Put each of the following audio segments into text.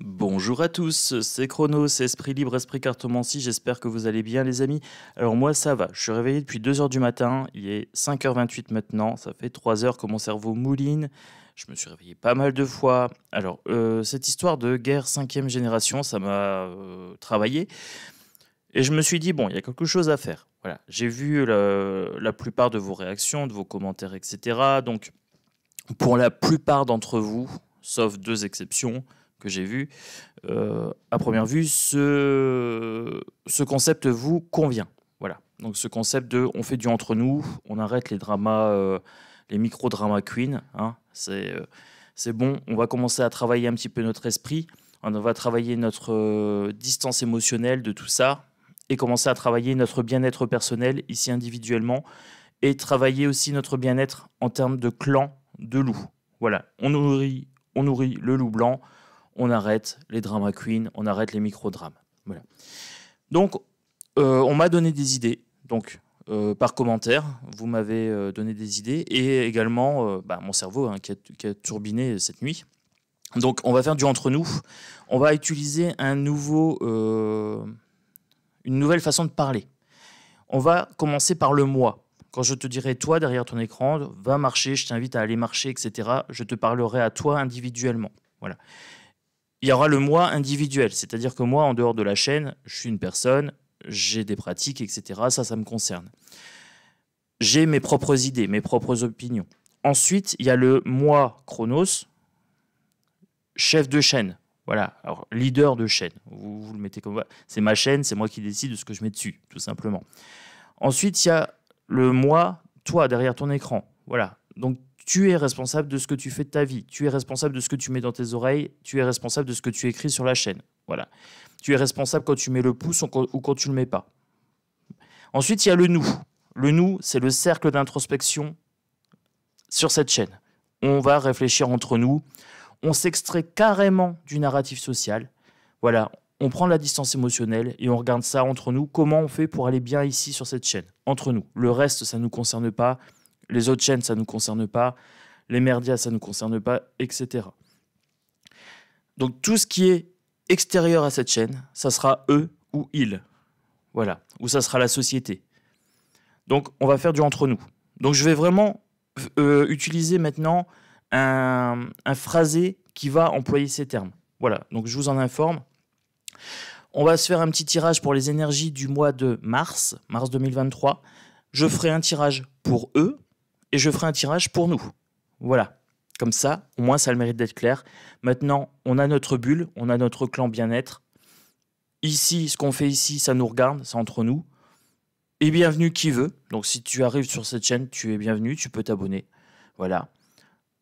Bonjour à tous, c'est Chronos, c'est Esprit Libre, Esprit Cartomancie, j'espère que vous allez bien les amis. Alors moi ça va, je suis réveillé depuis 2 heures du matin, il est 5h28 maintenant, ça fait 3 heures que mon cerveau mouline, je me suis réveillé pas mal de fois. Alors cette histoire de guerre 5e génération, ça m'a travaillé et je me suis dit bon, il y a quelque chose à faire. Voilà, j'ai vu la plupart de vos réactions, de vos commentaires, etc. Donc pour la plupart d'entre vous, sauf 2 exceptions, que j'ai vu, à première vue, ce concept vous convient. Voilà. Donc ce concept de on fait du entre nous, on arrête les dramas, les micro-drama queen. Hein, c'est bon, on va commencer à travailler un petit peu notre esprit, on va travailler notre distance émotionnelle de tout ça, et commencer à travailler notre bien-être personnel, ici individuellement, et travailler aussi notre bien-être en termes de clan de loups. Voilà, on nourrit le loup blanc, on arrête les drama queens, on arrête les micro-drames. Voilà. Donc, on m'a donné des idées. Donc, par commentaire, vous m'avez donné des idées. Et également, mon cerveau hein, qui a turbiné cette nuit. Donc, on va faire du entre-nous. On va utiliser une nouvelle façon de parler. On va commencer par le moi. Quand je te dirai, toi, derrière ton écran, va marcher, je t'invite à aller marcher, etc., je te parlerai à toi individuellement. Voilà. Il y aura le moi individuel, c'est-à-dire que moi, en dehors de la chaîne, je suis une personne, j'ai des pratiques, etc. Ça me concerne. J'ai mes propres idées, mes propres opinions. Ensuite, il y a le moi Chronos, chef de chaîne. Voilà, alors leader de chaîne. Vous le mettez comme ça. C'est ma chaîne, c'est moi qui décide de ce que je mets dessus, tout simplement. Ensuite, il y a le moi, toi, derrière ton écran. Voilà, donc tu es responsable de ce que tu fais de ta vie. Tu es responsable de ce que tu mets dans tes oreilles. Tu es responsable de ce que tu écris sur la chaîne. Voilà. Tu es responsable quand tu mets le pouce ou quand tu ne le mets pas. Ensuite, il y a le nous. Le nous, c'est le cercle d'introspection sur cette chaîne. On va réfléchir entre nous. On s'extrait carrément du narratif social. Voilà. On prend la distance émotionnelle et on regarde ça entre nous. Comment on fait pour aller bien ici sur cette chaîne? Entre nous. Le reste, ça ne nous concerne pas. Les autres chaînes, ça ne nous concerne pas. Les merdias, ça ne nous concerne pas, etc. Donc tout ce qui est extérieur à cette chaîne, ça sera eux ou ils. Voilà. Ou ça sera la société. Donc on va faire du entre nous. Donc je vais vraiment utiliser maintenant un phrasé qui va employer ces termes. Voilà. Donc je vous en informe. On va se faire un petit tirage pour les énergies du mois de mars 2023. Je ferai un tirage pour eux. Et je ferai un tirage pour nous. Voilà. Comme ça, au moins, ça a le mérite d'être clair. Maintenant, on a notre bulle, on a notre clan bien-être. Ici, ce qu'on fait ici, ça nous regarde, c'est entre nous. Et bienvenue qui veut. Donc, si tu arrives sur cette chaîne, tu es bienvenu, tu peux t'abonner. Voilà.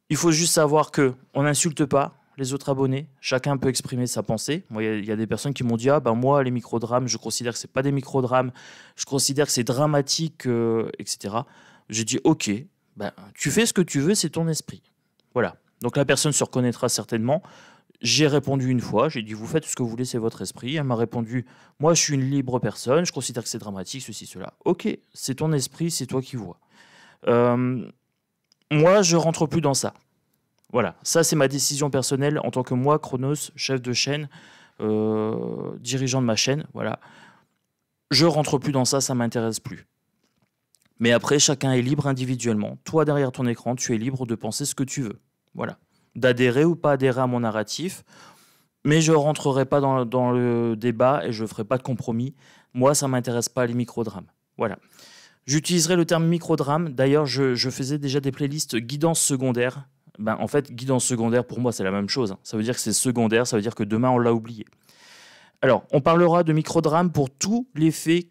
Il faut juste savoir qu'on n'insulte pas les autres abonnés. Chacun peut exprimer sa pensée. Moi, il y a des personnes qui m'ont dit « Ah, ben moi, les microdrames, je considère que ce n'est pas des microdrames. Je considère que c'est dramatique, etc. » J'ai dit « Ok. » Ben, tu fais ce que tu veux, c'est ton esprit. Voilà. Donc la personne se reconnaîtra certainement. J'ai répondu une fois, j'ai dit vous faites ce que vous voulez, c'est votre esprit. Elle m'a répondu moi je suis une libre personne, je considère que c'est dramatique, ceci, cela. Ok, c'est ton esprit, c'est toi qui vois. Moi je rentre plus dans ça. Voilà, ça c'est ma décision personnelle en tant que moi, Chronos, chef de chaîne, dirigeant de ma chaîne. Voilà. Je rentre plus dans ça, ça m'intéresse plus. Mais après, chacun est libre individuellement. Toi, derrière ton écran, tu es libre de penser ce que tu veux. Voilà. D'adhérer ou pas adhérer à mon narratif. Mais je ne rentrerai pas dans le débat et je ne ferai pas de compromis. Moi, ça ne m'intéresse pas les microdrames. Voilà. J'utiliserai le terme microdrame. D'ailleurs, je faisais déjà des playlists guidance secondaire. Ben, en fait, guidance secondaire, pour moi, c'est la même chose. Ça veut dire que c'est secondaire, ça veut dire que demain, on l'a oublié. Alors, on parlera de microdrame pour tous les faits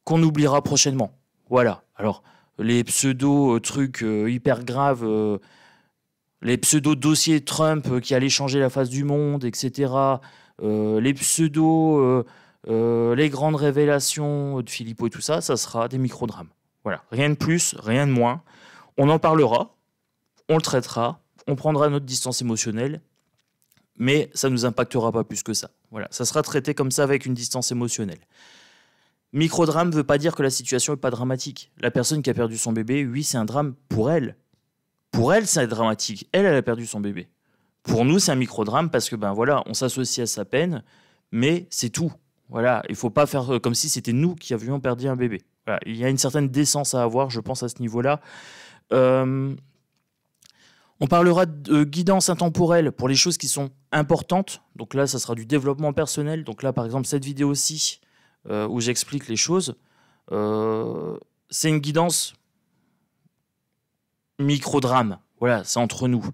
qu'on oubliera prochainement. Voilà. Alors, les pseudo-trucs hyper graves, les pseudo-dossiers Trump qui allaient changer la face du monde, etc. Les les grandes révélations de Philippot et tout ça, ça sera des microdrames. Voilà. Rien de plus, rien de moins. On en parlera, on le traitera, on prendra notre distance émotionnelle, mais ça ne nous impactera pas plus que ça. Voilà. Ça sera traité comme ça avec une distance émotionnelle. Microdrame ne veut pas dire que la situation n'est pas dramatique. La personne qui a perdu son bébé, oui, c'est un drame pour elle. Pour elle, c'est dramatique. Elle a perdu son bébé. Pour nous, c'est un microdrame parce que ben voilà, on s'associe à sa peine, mais c'est tout. Voilà, il faut pas faire comme si c'était nous qui avions perdu un bébé. Voilà, il y a une certaine décence à avoir, je pense, à ce niveau-là. On parlera de guidance intemporelle pour les choses qui sont importantes. Donc là, ça sera du développement personnel. Donc là, par exemple, cette vidéo-ci, où j'explique les choses, c'est une guidance microdrame. Voilà, c'est entre nous.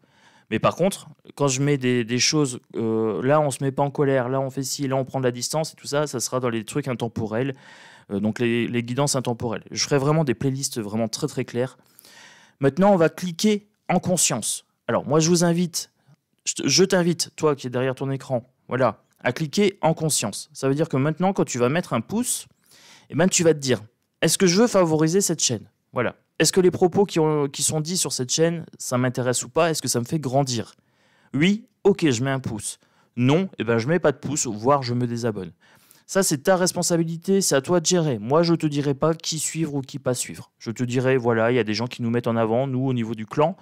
Mais par contre, quand je mets des choses, là, on ne se met pas en colère, là, on fait ci, là, on prend de la distance et tout ça, ça sera dans les trucs intemporels, donc les guidances intemporelles. Je ferai vraiment des playlists vraiment très, très claires. Maintenant, on va cliquer en conscience. Alors, moi, je vous invite, je t'invite, toi qui es derrière ton écran, voilà, à cliquer en conscience. Ça veut dire que maintenant, quand tu vas mettre un pouce, eh ben, tu vas te dire, est-ce que je veux favoriser cette chaîne? Voilà. Est-ce que les propos qui sont dits sur cette chaîne, ça m'intéresse ou pas? Est-ce que ça me fait grandir? Oui, ok, je mets un pouce. Non, eh ben, je mets pas de pouce, voire je me désabonne. Ça, c'est ta responsabilité, c'est à toi de gérer. Moi, je ne te dirai pas qui suivre ou qui pas suivre. Je te dirai, voilà, il y a des gens qui nous mettent en avant, nous, au niveau du clan,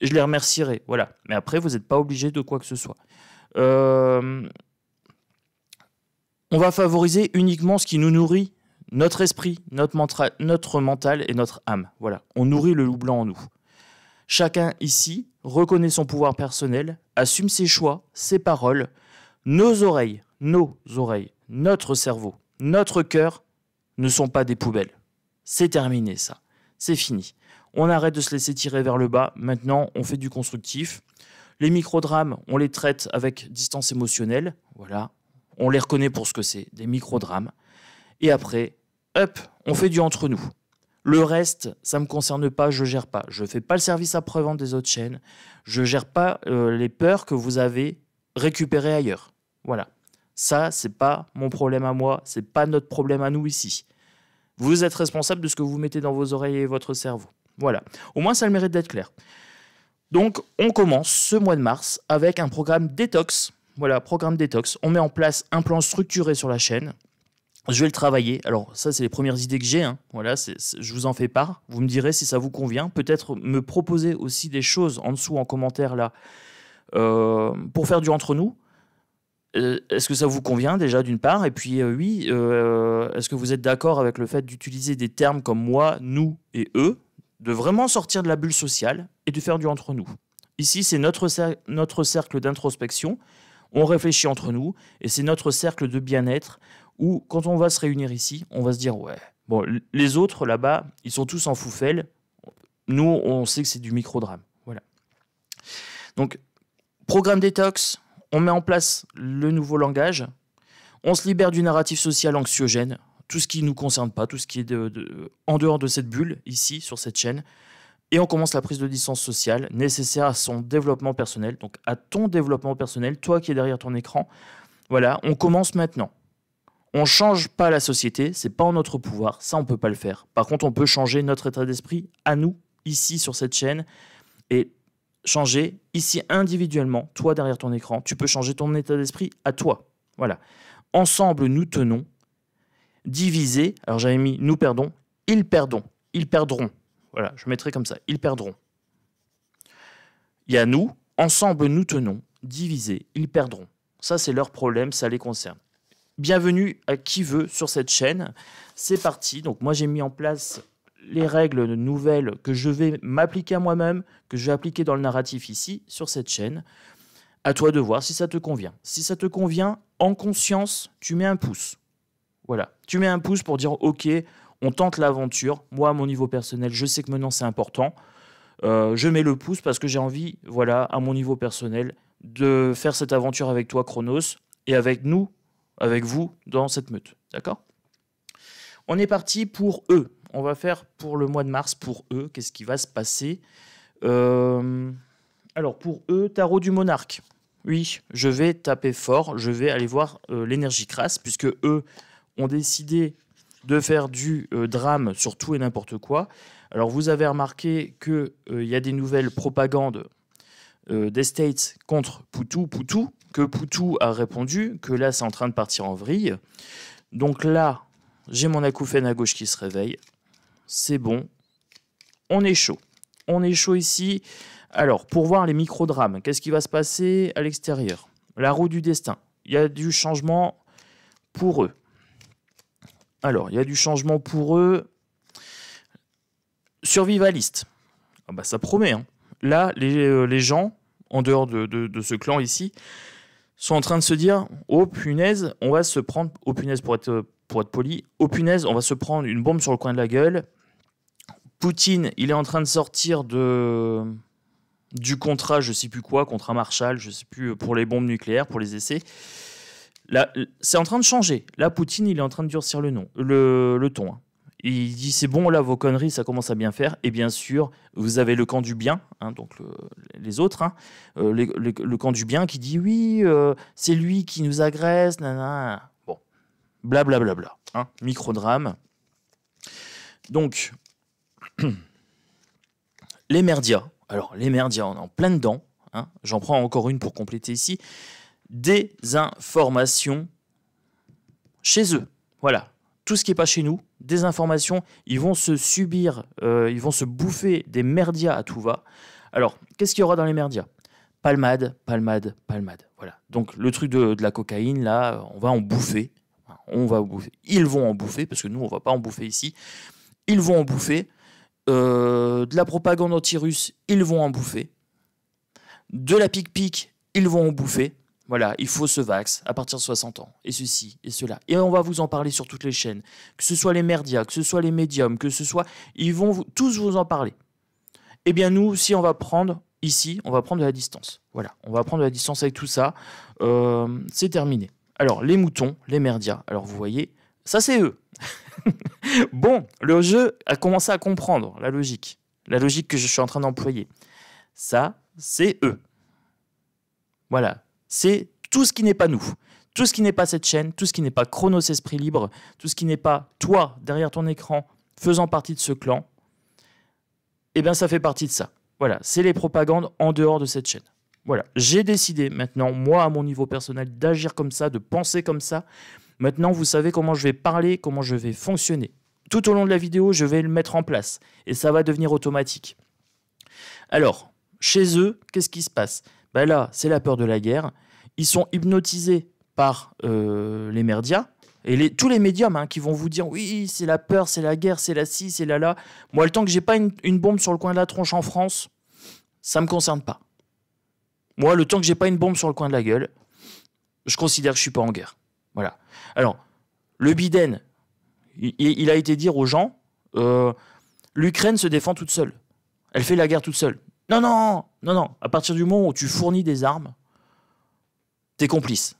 et je les remercierai. Voilà. Mais après, vous n'êtes pas obligé de quoi que ce soit. On va favoriser uniquement ce qui nous nourrit, notre esprit, notre mental et notre âme. Voilà. On nourrit le loup blanc en nous. Chacun ici reconnaît son pouvoir personnel, assume ses choix, ses paroles, nos oreilles, notre cerveau, notre cœur ne sont pas des poubelles. C'est terminé ça, c'est fini. On arrête de se laisser tirer vers le bas, maintenant on fait du constructif. Les microdrames, on les traite avec distance émotionnelle, voilà. On les reconnaît pour ce que c'est, des microdrames. Et après, hop, on fait du entre nous. Le reste, ça ne me concerne pas, je ne gère pas. Je ne fais pas le service après-vente des autres chaînes. Je ne gère pas les peurs que vous avez récupérées ailleurs. Voilà. Ça, ce n'est pas mon problème à moi, ce n'est pas notre problème à nous ici. Vous êtes responsable de ce que vous mettez dans vos oreilles et votre cerveau. Voilà. Au moins, ça a le mérite d'être clair. Donc, on commence ce mois de mars avec un programme détox. Voilà, programme détox. On met en place un plan structuré sur la chaîne. Je vais le travailler. Alors, ça, c'est les premières idées que j'ai. Hein. Voilà, je vous en fais part. Vous me direz si ça vous convient. Peut-être me proposer aussi des choses en dessous, en commentaire, là, pour faire du entre nous. Est-ce que ça vous convient, déjà, d'une part? Et puis, oui, est-ce que vous êtes d'accord avec le fait d'utiliser des termes comme moi, nous et eux, de vraiment sortir de la bulle sociale et de faire du entre nous? Ici, c'est notre cercle d'introspection. On réfléchit entre nous et c'est notre cercle de bien-être où, quand on va se réunir ici, on va se dire, ouais, bon, les autres, là-bas, ils sont tous en foufelle. Nous, on sait que c'est du microdrame. Voilà. Donc, programme détox, on met en place le nouveau langage, on se libère du narratif social anxiogène, tout ce qui ne nous concerne pas, tout ce qui est en dehors de cette bulle, ici, sur cette chaîne, et on commence la prise de distance sociale nécessaire à son développement personnel, donc à ton développement personnel, toi qui es derrière ton écran. Voilà, on commence maintenant. On ne change pas la société, c'est pas en notre pouvoir, ça on ne peut pas le faire. Par contre, on peut changer notre état d'esprit à nous, ici sur cette chaîne, et changer ici individuellement, toi derrière ton écran, tu peux changer ton état d'esprit à toi. Voilà. Ensemble, nous tenons, divisés, alors j'avais mis nous perdons, ils perdront. Voilà, je mettrai comme ça, ils perdront. Il y a nous, ensemble nous tenons, divisés, ils perdront. Ça c'est leur problème, ça les concerne. Bienvenue à qui veut sur cette chaîne. C'est parti. Donc moi j'ai mis en place les règles nouvelles que je vais m'appliquer à moi-même, que je vais appliquer dans le narratif ici, sur cette chaîne. À toi de voir si ça te convient. Si ça te convient, en conscience, tu mets un pouce. Voilà. Tu mets un pouce pour dire ok, on tente l'aventure. Moi, à mon niveau personnel, je sais que maintenant c'est important. Je mets le pouce parce que j'ai envie, voilà, à mon niveau personnel, de faire cette aventure avec toi, Chronos, et avec nous, avec vous, dans cette meute. D'accord? On est parti pour eux. On va faire pour le mois de mars, pour eux, qu'est-ce qui va se passer? Alors, pour eux, tarot du monarque. Oui, je vais taper fort, je vais aller voir l'énergie crasse, puisque eux ont décidé de faire du drame sur tout et n'importe quoi. Alors, vous avez remarqué qu'il y a des nouvelles propagandes des States contre Poutou, que Poutou a répondu, que là, c'est en train de partir en vrille. Donc là, j'ai mon acouphène à gauche qui se réveille. C'est bon. On est chaud. On est chaud ici. Alors, pour voir les micro-drames, qu'est-ce qui va se passer à l'extérieur? La roue du destin. Il y a du changement pour eux. Alors, il y a du changement pour eux. Survivaliste. Ah bah, ça promet. Hein. Là, les gens, en dehors de ce clan ici, sont en train de se dire « Oh punaise, on va se prendre... » Oh punaise, pour être poli. « Oh punaise, on va se prendre une bombe sur le coin de la gueule. » Poutine, il est en train de sortir du contrat, je sais plus quoi, contrat Marshall, je sais plus, pour les bombes nucléaires, pour les essais. Là, c'est en train de changer. Là, Poutine, il est en train de durcir le ton. Hein. Il dit c'est bon, là, vos conneries, ça commence à bien faire. Et bien sûr, vous avez le camp du bien, hein, donc les autres, hein, le camp du bien qui dit oui, c'est lui qui nous agresse, nanana. Bon, blablabla, bla, bla, bla, hein, microdrame. Donc, les merdias. Alors, les merdias, on est en plein dedans. Hein, j'en prends encore une pour compléter ici. Des informations chez eux. Voilà. Tout ce qui n'est pas chez nous, des informations, ils vont se subir, ils vont se bouffer des merdias à tout va. Alors, qu'est-ce qu'il y aura dans les merdias? Palmade, palmade, palmade. Voilà. Donc, le truc de la cocaïne, là, on va en bouffer. On va en bouffer. Ils vont en bouffer, parce que nous, on ne va pas en bouffer ici. Ils vont en bouffer. De la propagande anti-russe, ils vont en bouffer. De la pic-pic, ils vont en bouffer. Voilà, il faut se vax à partir de 60 ans, et ceci, et cela. Et on va vous en parler sur toutes les chaînes, que ce soit les merdias, que ce soit les médiums, que ce soit... Ils vont tous vous en parler. Eh bien nous, si on va prendre, ici, on va prendre de la distance. Voilà, on va prendre de la distance avec tout ça. C'est terminé. Alors, les moutons, les merdias, alors vous voyez, ça c'est eux. Bon, le jeu a commencé à comprendre la logique que je suis en train d'employer. Ça, c'est eux. Voilà. C'est tout ce qui n'est pas nous, tout ce qui n'est pas cette chaîne, tout ce qui n'est pas Chronos Esprit Libre, tout ce qui n'est pas toi derrière ton écran faisant partie de ce clan, eh bien ça fait partie de ça. Voilà, c'est les propagandes en dehors de cette chaîne. Voilà, j'ai décidé maintenant, moi à mon niveau personnel, d'agir comme ça, de penser comme ça. Maintenant, vous savez comment je vais parler, comment je vais fonctionner. Tout au long de la vidéo, je vais le mettre en place et ça va devenir automatique. Alors, chez eux, qu'est-ce qui se passe? Ben là, c'est la peur de la guerre. Ils sont hypnotisés par les merdias et tous les médiums hein, qui vont vous dire oui, c'est la peur, c'est la guerre, c'est la ci, c'est la là. Moi, le temps que j'ai pas une bombe sur le coin de la tronche en France, ça me concerne pas. Moi, le temps que j'ai pas une bombe sur le coin de la gueule, je considère que je suis pas en guerre. Voilà. Alors, le Biden, il a été dire aux gens, l'Ukraine se défend toute seule. Elle fait la guerre toute seule. Non, non, non, non. À partir du moment où tu fournis des armes, t'es complice.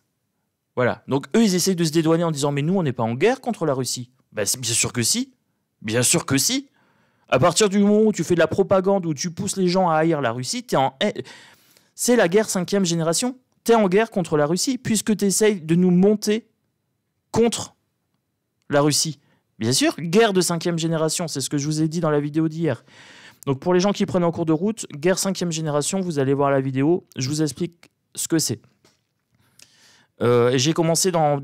Voilà. Donc, eux, ils essayent de se dédouaner en disant « Mais nous, on n'est pas en guerre contre la Russie. » Ben, bien sûr que si. Bien sûr que si. À partir du moment où tu fais de la propagande, où tu pousses les gens à haïr la Russie, c'est la guerre 5e génération. T'es en guerre contre la Russie, puisque tu essayes de nous monter contre la Russie. Bien sûr, guerre de 5e génération, c'est ce que je vous ai dit dans la vidéo d'hier. Donc pour les gens qui prennent en cours de route, guerre 5e génération, vous allez voir la vidéo, je vous explique ce que c'est. Et j'ai commencé dans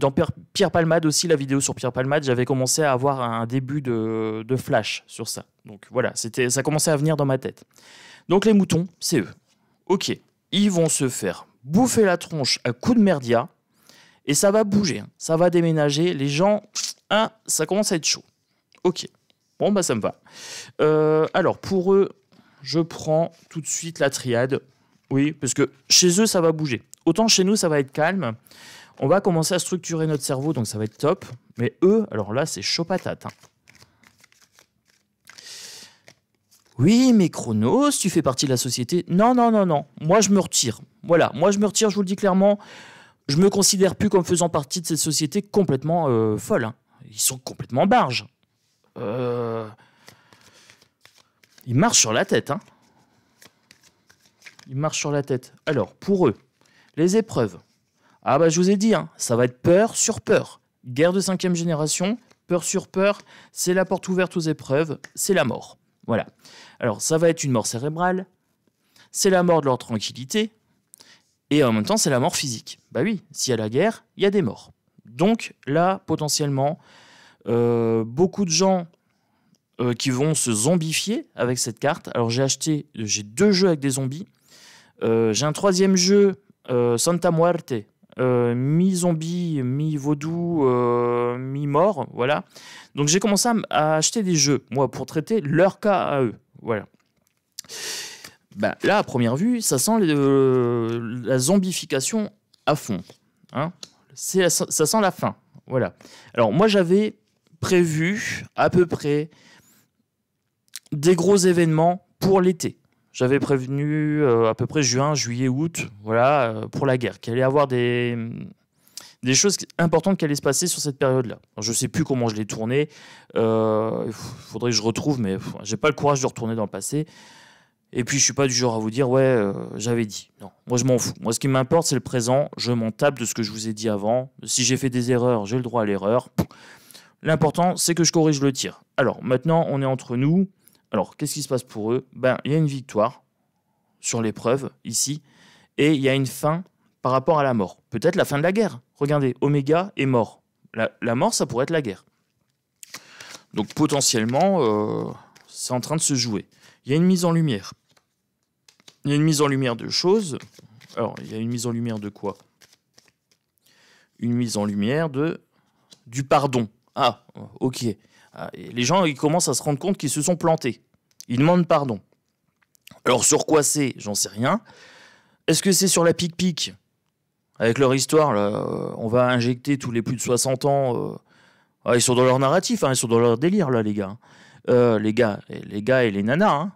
Pierre Palmade aussi, la vidéo sur Pierre Palmade, j'avais commencé à avoir un début de flash sur ça. Donc voilà, ça commençait à venir dans ma tête. Donc les moutons, c'est eux. Ok, ils vont se faire bouffer la tronche à coups de merdia, et ça va bouger, hein. Ça va déménager, les gens, hein, ça commence à être chaud. Ok. Bon, bah ça me va. Alors, pour eux, je prends tout de suite la triade. Oui, parce que chez eux, ça va bouger. Autant chez nous, ça va être calme. On va commencer à structurer notre cerveau, donc ça va être top. Mais eux, alors là, c'est chaud patate. Hein. Oui, mais Chronos, tu fais partie de la société. Non, non, non, non. Moi, je me retire. Voilà, moi, je me retire, je vous le dis clairement. Je me considère plus comme faisant partie de cette société complètement folle. Hein. Ils sont complètement barges. Ils marchent sur la tête. Hein. Ils marchent sur la tête. Alors, pour eux, les épreuves. Ah bah je vous ai dit, hein, ça va être peur sur peur. Guerre de 5e génération, peur sur peur, c'est la porte ouverte aux épreuves, c'est la mort. Voilà. Alors, ça va être une mort cérébrale, c'est la mort de leur tranquillité, et en même temps, c'est la mort physique. Bah oui, s'il y a la guerre, il y a des morts. Donc là, potentiellement, beaucoup de gens qui vont se zombifier avec cette carte. Alors j'ai 2 jeux avec des zombies. J'ai un 3e jeu, Santa Muerte, mi-zombie, mi-vaudou, mi-mort, voilà. Donc j'ai commencé à acheter des jeux, moi, pour traiter leur cas à eux, voilà. Bah, là, à première vue, ça sent la zombification à fond, hein. Ça sent la fin, voilà. Alors moi, j'avais prévu à peu près des gros événements pour l'été. J'avais prévenu à peu près juin, juillet, août, voilà, pour la guerre, qu'il allait y avoir des choses importantes qui allaient se passer sur cette période-là. Je ne sais plus comment je l'ai tourné, il faudrait que je retrouve, mais j'ai pas le courage de retourner dans le passé. Et puis je suis pas du genre à vous dire, ouais, j'avais dit. Non, moi je m'en fous. Moi ce qui m'importe, c'est le présent. Je m'en tape de ce que je vous ai dit avant. Si j'ai fait des erreurs, j'ai le droit à l'erreur. L'important, c'est que je corrige le tir. Alors maintenant, on est entre nous. Alors, qu'est-ce qui se passe pour eux? Ben, il y a une victoire sur l'épreuve, ici, et il y a une fin par rapport à la mort. Peut-être la fin de la guerre. Regardez, Oméga est mort. La mort, ça pourrait être la guerre. Donc, potentiellement, c'est en train de se jouer. Il y a une mise en lumière. Il y a une mise en lumière de choses. Alors, il y a une mise en lumière de quoi? Une mise en lumière du pardon. Ah, ok. Les gens, ils commencent à se rendre compte qu'ils se sont plantés. Ils demandent pardon. Alors sur quoi c'est? J'en sais rien. Est-ce que c'est sur la pique-pique? Avec leur histoire, là, on va injecter tous les plus de 60 ans. Ils sont dans leur narratif, hein, ils sont dans leur délire, là, les gars. Les gars et les nanas. Hein.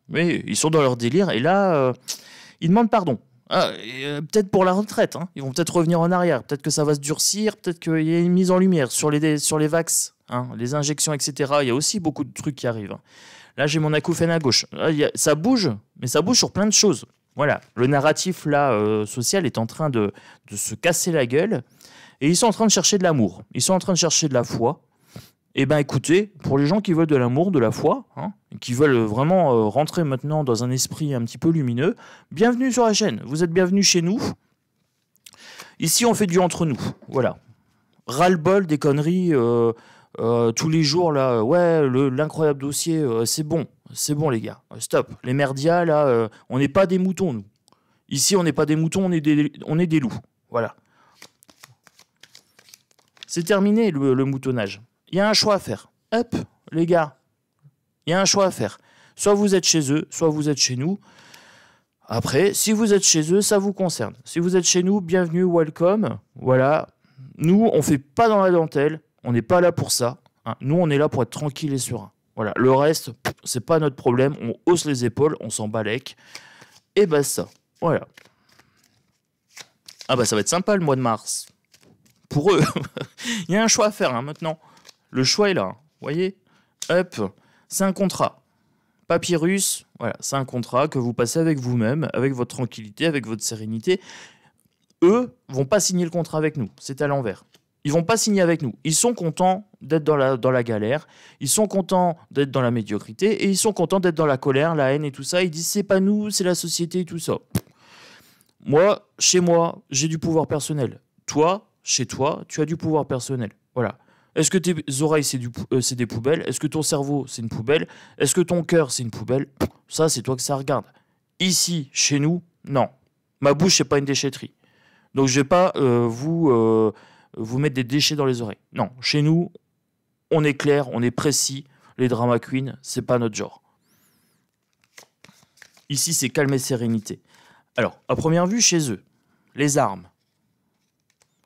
Oui, ils sont dans leur délire. Et là, ils demandent pardon. Peut-être pour la retraite. Hein. Ils vont peut-être revenir en arrière. Peut-être que ça va se durcir. Peut-être qu'il y a une mise en lumière sur les vax. Hein, les injections, etc. Il y a aussi beaucoup de trucs qui arrivent. Là, j'ai mon acouphène à gauche. Ça bouge, mais ça bouge sur plein de choses. Voilà. Le narratif là, social est en train de se casser la gueule. Et ils sont en train de chercher de l'amour. Ils sont en train de chercher de la foi. Eh bien, écoutez, pour les gens qui veulent de l'amour, de la foi, hein, qui veulent vraiment rentrer maintenant dans un esprit un petit peu lumineux, bienvenue sur la chaîne. Vous êtes bienvenus chez nous. Ici, on fait du entre nous. Voilà. Ras-le-bol des conneries... tous les jours là, ouais, l'incroyable dossier, c'est bon les gars, stop. Les merdias là, on n'est pas des moutons nous. Ici on n'est pas des moutons, on est des loups. Voilà. C'est terminé le moutonnage. Il y a un choix à faire. Hop, les gars, il y a un choix à faire. Soit vous êtes chez eux, soit vous êtes chez nous. Après, si vous êtes chez eux, ça vous concerne. Si vous êtes chez nous, bienvenue, welcome. Voilà. Nous, on fait pas dans la dentelle. On n'est pas là pour ça. Hein. Nous, on est là pour être tranquille et serein. Voilà. Le reste, c'est pas notre problème. On hausse les épaules, on s'en balèque. Et ben ça. Voilà. Ah bah ça va être sympa le mois de mars. Pour eux. Il y a un choix à faire hein, maintenant. Le choix est là. Hein. Vous voyez? Hop. C'est un contrat. Papyrus, voilà, c'est un contrat que vous passez avec vous-même, avec votre tranquillité, avec votre sérénité. Eux vont pas signer le contrat avec nous. C'est à l'envers. Ils vont pas signer avec nous. Ils sont contents d'être dans la galère. Ils sont contents d'être dans la médiocrité. Et ils sont contents d'être dans la colère, la haine et tout ça. Ils disent c'est pas nous, c'est la société et tout ça. Moi, chez moi, j'ai du pouvoir personnel. Toi, chez toi, tu as du pouvoir personnel. Voilà. Est-ce que tes oreilles, c'est des poubelles? Est-ce que ton cerveau, c'est une poubelle? Est-ce que ton cœur, c'est une poubelle? Ça, c'est toi que ça regarde. Ici, chez nous, non. Ma bouche, c'est pas une déchetterie. Donc, je vais pas vous mettre des déchets dans les oreilles. Non, chez nous, on est clair, on est précis. Les drama queens, c'est pas notre genre. Ici, c'est calme et sérénité. Alors, à première vue, chez eux, les armes.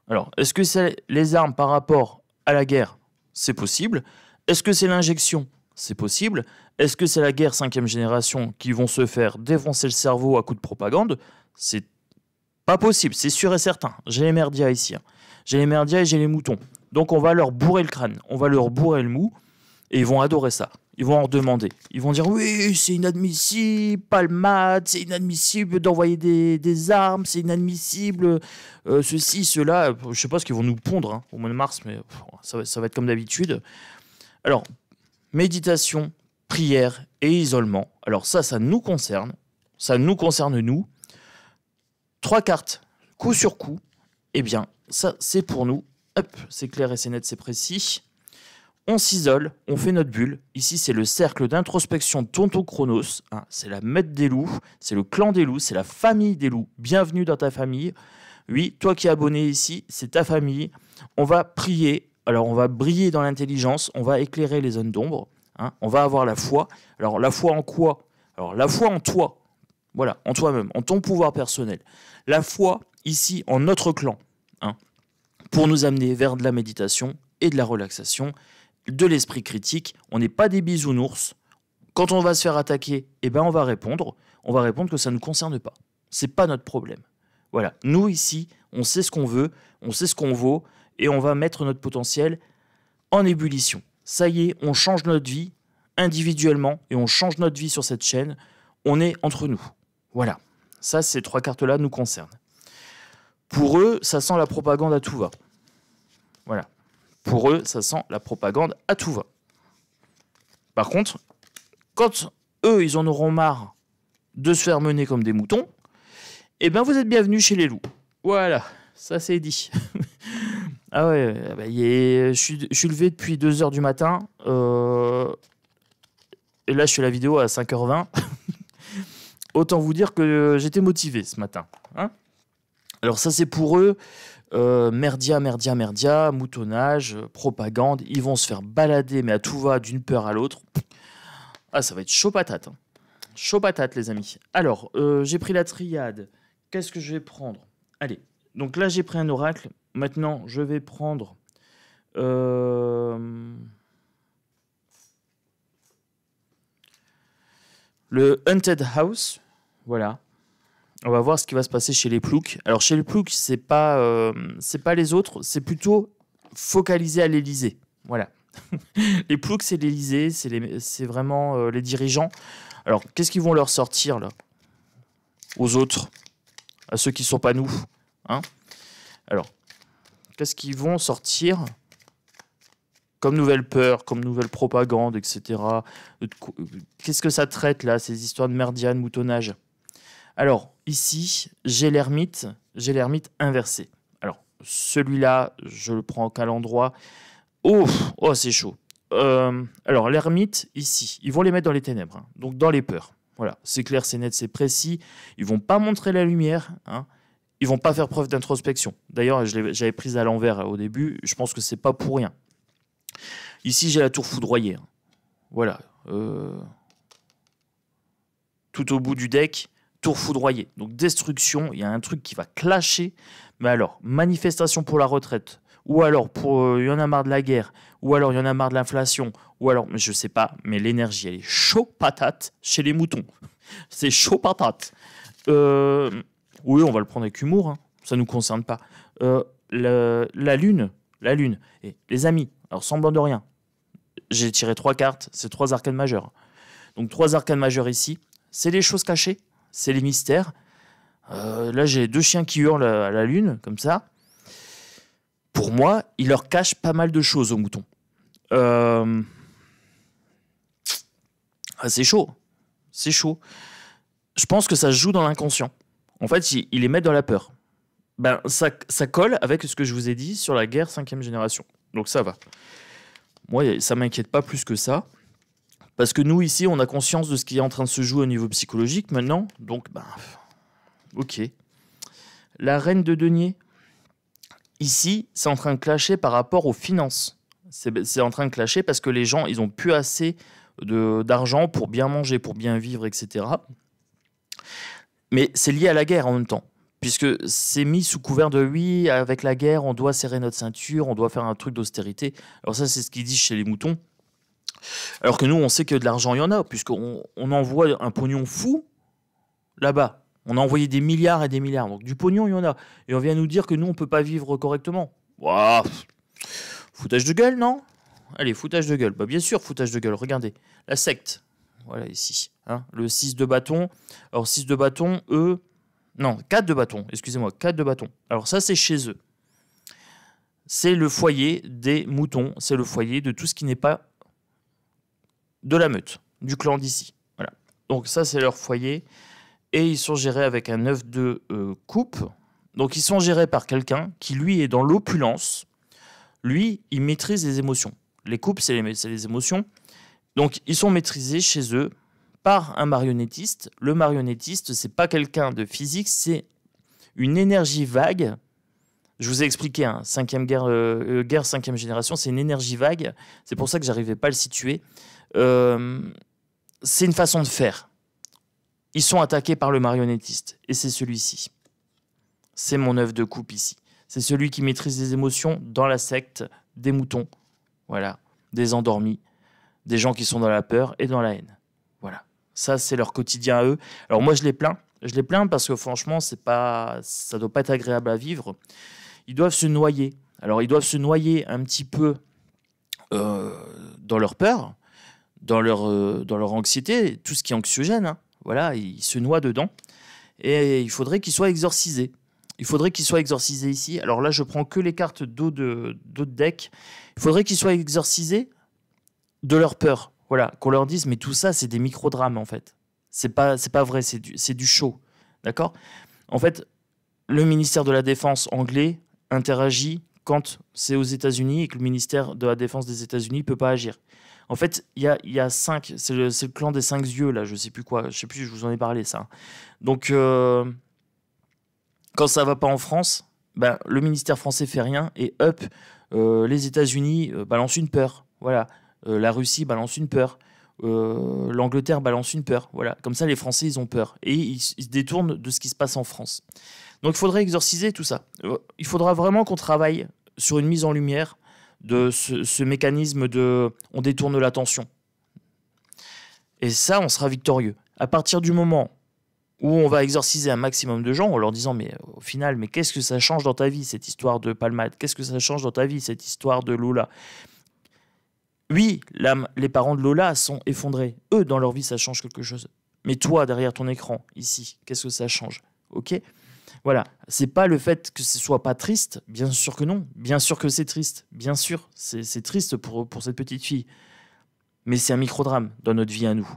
Alors, est-ce que c'est les armes par rapport à la guerre? C'est possible. Est-ce que c'est l'injection? C'est possible. Est-ce que c'est la guerre 5e génération qui vont se faire défoncer le cerveau à coups de propagande? C'est pas possible, c'est sûr et certain. J'ai les merdias ici. Hein. J'ai les merdias et j'ai les moutons. Donc on va leur bourrer le crâne, on va leur bourrer le mou, et ils vont adorer ça. Ils vont en demander. Ils vont dire oui, c'est inadmissible, palmade, c'est inadmissible d'envoyer des armes, c'est inadmissible, ceci, cela. Je sais pas ce qu'ils vont nous pondre hein, au mois de mars, mais ça va être comme d'habitude. Alors, méditation, prière et isolement. Alors ça nous concerne. Ça nous concerne nous. 3 cartes, coup sur coup. Eh bien, ça, c'est pour nous. Hop, c'est clair et c'est net, c'est précis. On s'isole, on fait notre bulle. Ici, c'est le cercle d'introspection de Tonton Chronos. Hein, c'est la meute des loups, c'est le clan des loups, c'est la famille des loups. Bienvenue dans ta famille. Oui, toi qui es abonné ici, c'est ta famille. On va prier. Alors, on va briller dans l'intelligence. On va éclairer les zones d'ombre. Hein, on va avoir la foi. Alors, la foi en quoi? Alors, la foi en toi. Voilà, en toi-même, en ton pouvoir personnel. La foi, ici, en notre clan. Hein, pour nous amener vers de la méditation et de la relaxation, de l'esprit critique. On n'est pas des bisounours. Quand on va se faire attaquer, eh ben on va répondre. On va répondre que ça ne nous concerne pas. C'est pas notre problème. Voilà. Nous, ici, on sait ce qu'on veut, on sait ce qu'on vaut, et on va mettre notre potentiel en ébullition. Ça y est, on change notre vie individuellement, et on change notre vie sur cette chaîne. On est entre nous. Voilà. Ça, ces 3 cartes-là nous concernent. Pour eux, ça sent la propagande à tout va. Voilà. Pour eux, ça sent la propagande à tout va. Par contre, quand eux, ils en auront marre de se faire mener comme des moutons, eh ben vous êtes bienvenus chez les loups. Voilà, ça c'est dit. Ah ouais, bah, je suis levé depuis 2 h du matin. Et là, je fais la vidéo à 5 h 20. Autant vous dire que j'étais motivé ce matin. Hein, alors ça, c'est pour eux. Merdia, moutonnage, propagande, ils vont se faire balader, mais à tout va, d'une peur à l'autre. Ah, ça va être chaud patate. Hein. Chaud patate, les amis. Alors, j'ai pris la triade. Qu'est-ce que je vais prendre? Allez, donc là, j'ai pris un oracle. Maintenant, je vais prendre... le Haunted House. Voilà. On va voir ce qui va se passer chez les ploucs. Alors chez les ploucs, c'est pas les autres, c'est plutôt focalisé à l'Élysée. Voilà. Les ploucs, c'est l'Élysée, c'est vraiment les dirigeants. Alors qu'est-ce qu'ils vont leur sortir là, aux autres, à ceux qui sont pas nous, hein? Alors qu'est-ce qu'ils vont sortir comme nouvelle peur, comme nouvelle propagande, etc. Qu'est-ce que ça traite là, ces histoires de merdiane, moutonnage? Alors, ici, j'ai l'ermite inversé. Alors, celui-là, je le prends à l'endroit. Oh, c'est chaud. Alors, l'ermite, ici, ils vont les mettre dans les ténèbres, hein, donc dans les peurs. Voilà, c'est clair, c'est net, c'est précis. Ils vont pas montrer la lumière, hein. Ils vont pas faire preuve d'introspection. D'ailleurs, j'avais prise à l'envers au début, je pense que c'est pas pour rien. Ici, j'ai la tour foudroyée. Hein. Voilà. Tout au bout du deck, tour foudroyée. Donc destruction, il y a un truc qui va clasher. Mais alors, manifestation pour la retraite, ou alors pour il y en a marre de la guerre, ou alors il y en a marre de l'inflation, ou alors, mais je sais pas, mais l'énergie, elle est chaud patate chez les moutons. C'est chaud patate. Oui, on va le prendre avec humour, hein. Ça ne nous concerne pas. La lune. Et les amis, alors semblant de rien, j'ai tiré 3 cartes, c'est 3 arcanes majeures. Donc 3 arcanes majeures ici, c'est les choses cachées, c'est les mystères. Là, j'ai 2 chiens qui hurlent à la lune, comme ça. Pour moi, il leur cache pas mal de choses aux moutons. C'est chaud. C'est chaud. Je pense que ça se joue dans l'inconscient. En fait, ils les mettent dans la peur. Ben, ça colle avec ce que je vous ai dit sur la guerre 5e génération. Donc ça va. Moi, ça m'inquiète pas plus que ça. Parce que nous, ici, on a conscience de ce qui est en train de se jouer au niveau psychologique maintenant. Donc, ben, ok. La reine de denier. Ici, c'est en train de clasher par rapport aux finances. C'est en train de clasher parce que les gens, ils ont plus assez d'argent pour bien manger, pour bien vivre, etc. Mais c'est lié à la guerre en même temps. Puisque c'est mis sous couvert de oui, avec la guerre, on doit serrer notre ceinture, on doit faire un truc d'austérité. Alors ça, c'est ce qu'ils disent chez les moutons. Alors que nous, on sait que de l'argent, il y en a, puisqu'on envoie un pognon fou là-bas. On a envoyé des milliards et des milliards. Donc du pognon, il y en a. Et on vient nous dire que nous, on ne peut pas vivre correctement. Waouh, foutage de gueule, non? Allez, foutage de gueule. Bah, bien sûr, foutage de gueule. Regardez, la secte. Voilà, ici. Hein, le 6 de bâton. Alors, 6 de bâton, eux... Non, 4 de bâton, excusez-moi, 4 de bâton. Alors ça, c'est chez eux. C'est le foyer des moutons. C'est le foyer de tout ce qui n'est pas de la meute, du clan d'ici. Voilà. Donc ça, c'est leur foyer. Et ils sont gérés avec un 9 de coupe. Donc ils sont gérés par quelqu'un qui, lui, est dans l'opulence. Lui, il maîtrise les émotions. Les couples, c'est les émotions. Donc, ils sont maîtrisés chez eux par un marionnettiste. Le marionnettiste, c'est pas quelqu'un de physique, c'est une énergie vague. Je vous ai expliqué, hein, guerre 5e génération, c'est une énergie vague. C'est pour ça que j'arrivais pas à le situer. C'est une façon de faire. Ils sont attaqués par le marionnettiste. Et c'est celui-ci. C'est mon œuvre de coupe ici. C'est celui qui maîtrise les émotions dans la secte des moutons. Voilà. Des endormis. Des gens qui sont dans la peur et dans la haine. Voilà. Ça, c'est leur quotidien à eux. Alors moi, je les plains. Je les plains parce que franchement, ça ne doit pas être agréable à vivre. Ils doivent se noyer. Alors, ils doivent se noyer un petit peu dans leur peur, dans leur anxiété, tout ce qui est anxiogène. Hein. Voilà, ils se noient dedans. Et il faudrait qu'ils soient exorcisés. Il faudrait qu'ils soient exorcisés ici. Alors là, je prends que les cartes d'autres decks. Il faudrait qu'ils soient exorcisés de leur peur. Voilà, qu'on leur dise, mais tout ça, c'est des microdrames, en fait. C'est pas vrai, c'est du show. D'accord ? En fait, le ministère de la Défense anglais interagit quand c'est aux États-Unis et que le ministère de la Défense des États-Unis ne peut pas agir. En fait, il y a 5, c'est le clan des 5 yeux, là, je sais plus quoi, je sais plus, je vous en ai parlé, ça. Donc, quand ça va pas en France, ben, le ministère français fait rien et hop, les États-Unis balancent une peur. Voilà. La Russie balance une peur. L'Angleterre balance une peur. Voilà. Comme ça, les Français, ils ont peur. Et ils se détournent de ce qui se passe en France. Donc, il faudrait exorciser tout ça. Il faudra vraiment qu'on travaille sur une mise en lumière de ce mécanisme de « on détourne l'attention ». Et ça, on sera victorieux. À partir du moment où on va exorciser un maximum de gens en leur disant « mais au final, mais qu'est-ce que ça change dans ta vie, cette histoire de Palmade? Qu'est-ce que ça change dans ta vie, cette histoire de Lola ?» Oui, les parents de Lola sont effondrés. Eux, dans leur vie, ça change quelque chose. Mais toi, derrière ton écran, ici, qu'est-ce que ça change? Ok? Voilà. C'est pas le fait que ce soit pas triste. Bien sûr que non. Bien sûr que c'est triste. Bien sûr, c'est triste pour cette petite fille. Mais c'est un microdrame dans notre vie à nous.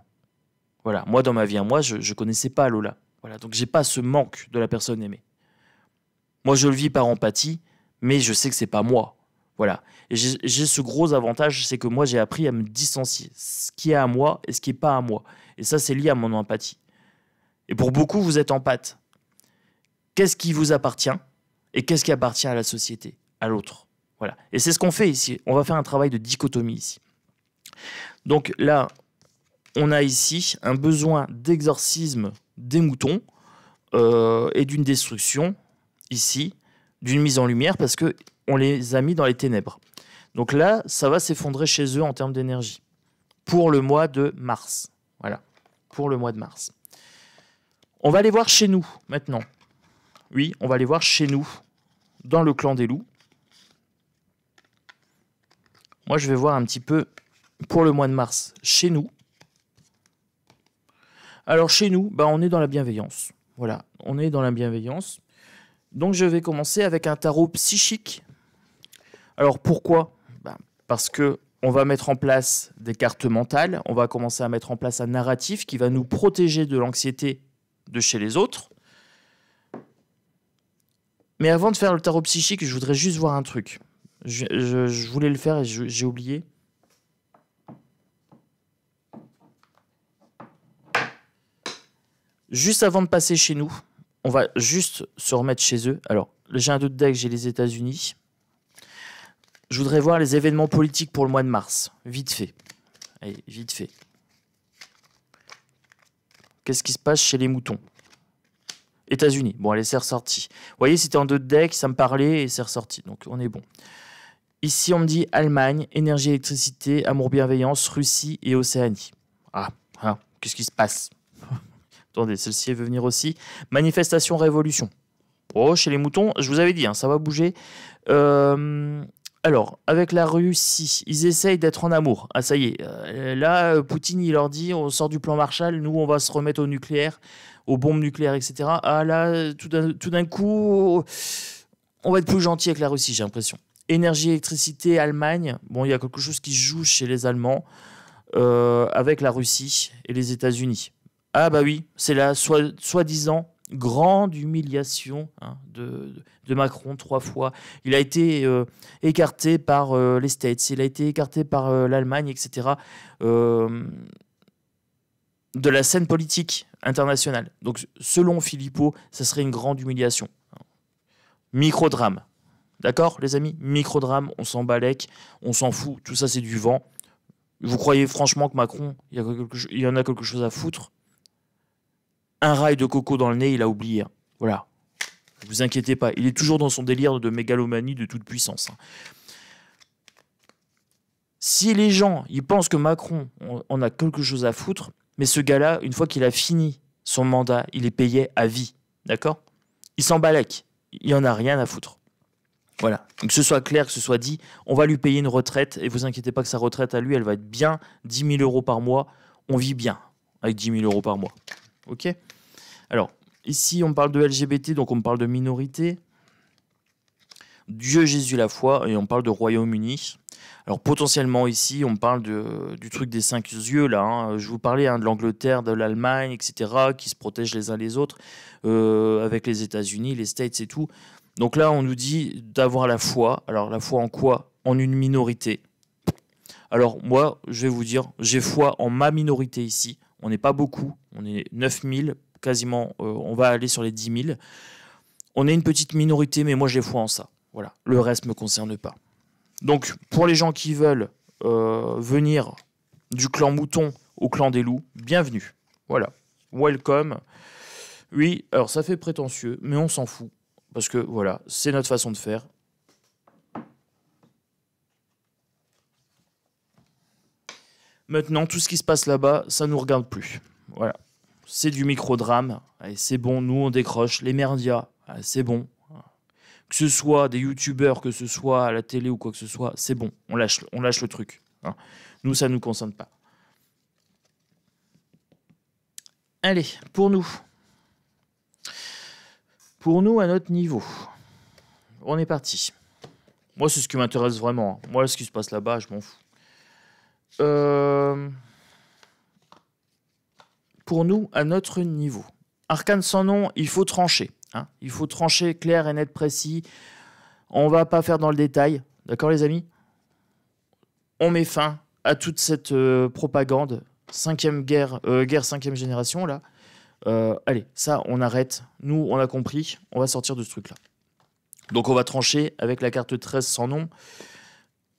Voilà. Moi, dans ma vie à moi, je connaissais pas Lola. Voilà. Donc, j'ai pas ce manque de la personne aimée. Moi, je le vis par empathie, mais je sais que c'est pas moi. Voilà. Et j'ai ce gros avantage, c'est que moi, j'ai appris à me distancier. Ce qui est à moi et ce qui n'est pas à moi. Et ça, c'est lié à mon empathie. Et pour beaucoup, vous êtes empathe. Qu'est-ce qui vous appartient et qu'est-ce qui appartient à la société, à l'autre. Voilà. Et c'est ce qu'on fait ici. On va faire un travail de dichotomie ici. Donc là, on a ici un besoin d'exorcisme des moutons et d'une destruction, ici, d'une mise en lumière, parce qu'on les a mis dans les ténèbres. Donc là, ça va s'effondrer chez eux en termes d'énergie. Pour le mois de mars. Voilà. Pour le mois de mars. On va aller voir chez nous, maintenant. Oui, on va aller voir chez nous, dans le clan des loups. Moi, je vais voir un petit peu pour le mois de mars chez nous. Alors, chez nous, bah, on est dans la bienveillance. Voilà, on est dans la bienveillance. Donc, je vais commencer avec un tarot psychique. Alors, pourquoi? Bah, parce que on va mettre en place des cartes mentales. On va commencer à mettre en place un narratif qui va nous protéger de l'anxiété de chez les autres. Mais avant de faire le tarot psychique, je voudrais juste voir un truc. Je voulais le faire et j'ai oublié. Juste avant de passer chez nous, on va juste se remettre chez eux. Alors, j'ai un autre deck, j'ai les États-Unis. Je voudrais voir les événements politiques pour le mois de mars. Vite fait. Allez, vite fait. Qu'est-ce qui se passe chez les moutons? États-Unis. Bon, allez, c'est ressorti. Vous voyez, c'était en deux decks, ça me parlait et c'est ressorti. Donc, on est bon. Ici, on me dit Allemagne, énergie, électricité, amour, bienveillance, Russie et Océanie. Ah, qu'est-ce qui se passe? Attendez, celle-ci veut venir aussi. Manifestation, révolution. Oh, chez les moutons, je vous avais dit, hein, ça va bouger. Alors, avec la Russie, ils essayent d'être en amour. Ah, ça y est. Là, Poutine, il leur dit, on sort du plan Marshall, nous, on va se remettre au nucléaire, aux bombes nucléaires, etc. Ah là, tout d'un coup, on va être plus gentil avec la Russie, j'ai l'impression. Énergie, électricité, Allemagne. Bon, il y a quelque chose qui se joue chez les Allemands avec la Russie et les États-Unis. Ah bah oui, c'est là, soi-disant, Grande humiliation hein, de Macron 3 fois. Il a été écarté par les States, il a été écarté par l'Allemagne, etc. De la scène politique internationale. Donc, selon Philippot, ça serait une grande humiliation. Microdrame. D'accord, les amis? Microdrame, on s'en balèque, on s'en fout. Tout ça, c'est du vent. Vous croyez franchement que Macron, il y en a quelque chose à foutre? Un rail de coco dans le nez, il a oublié. Voilà. Ne vous inquiétez pas. Il est toujours dans son délire de mégalomanie de toute puissance. Si les gens ils pensent que Macron on a quelque chose à foutre, mais ce gars-là, une fois qu'il a fini son mandat, il est payé à vie. D'accord? Il s'en balèque. Il n'y en a rien à foutre. Voilà. Donc, que ce soit clair, que ce soit dit, on va lui payer une retraite. Et vous inquiétez pas que sa retraite à lui, elle va être bien. 10 000 euros par mois. On vit bien avec 10 000 euros par mois. OK? Alors, ici, on parle de LGBT, donc on parle de minorité. Dieu, Jésus, la foi, et on parle de Royaume-Uni. Alors, potentiellement, ici, on parle du truc des 5 yeux, là. Hein. Je vous parlais de l'Angleterre, de l'Allemagne, etc., qui se protègent les uns les autres, avec les États-Unis, les States et tout. Donc là, on nous dit d'avoir la foi. Alors, la foi en quoi? En une minorité. Alors, moi, je vais vous dire, j'ai foi en ma minorité ici. On n'est pas beaucoup, on est 9000, quasiment, on va aller sur les 10 000. On est une petite minorité, mais moi, j'ai foi en ça. Voilà, le reste ne me concerne pas. Donc, pour les gens qui veulent venir du clan mouton au clan des loups, bienvenue. Voilà, welcome. Oui, alors ça fait prétentieux, mais on s'en fout. Parce que, voilà, c'est notre façon de faire. Maintenant, tout ce qui se passe là-bas, ça ne nous regarde plus. Voilà. C'est du microdrame. Allez, c'est bon, nous, on décroche. Les merdias, c'est bon. Que ce soit des youtubeurs, que ce soit à la télé ou quoi que ce soit, c'est bon. On lâche le truc. Hein. Nous, ça ne nous concerne pas. Allez, pour nous. Pour nous, à notre niveau. On est parti. Moi, c'est ce qui m'intéresse vraiment. Moi, ce qui se passe là-bas, je m'en fous. Pour nous, à notre niveau. Arcane sans nom, il faut trancher. Hein. Il faut trancher clair et net, précis. On va pas faire dans le détail. D'accord, les amis? On met fin à toute cette propagande. Guerre 5e génération, là. Allez, ça, on arrête. Nous, on a compris. On va sortir de ce truc-là. Donc, on va trancher avec la carte 13 sans nom.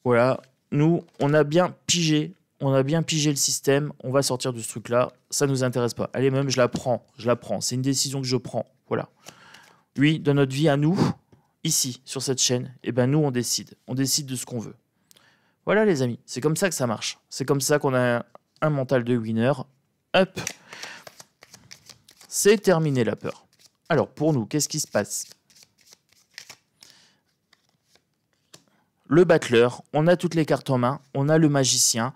Voilà. Nous, on a bien pigé. On a bien pigé le système. On va sortir de ce truc-là. Ça ne nous intéresse pas. Allez, même, je la prends. Je la prends. C'est une décision que je prends. Voilà. Oui, dans notre vie à nous, ici, sur cette chaîne, eh ben, nous, on décide. On décide de ce qu'on veut. Voilà, les amis. C'est comme ça que ça marche. C'est comme ça qu'on a un mental de winner. Hop. C'est terminé, la peur. Alors, pour nous, qu'est-ce qui se passe? Le battleur, on a toutes les cartes en main, on a le magicien.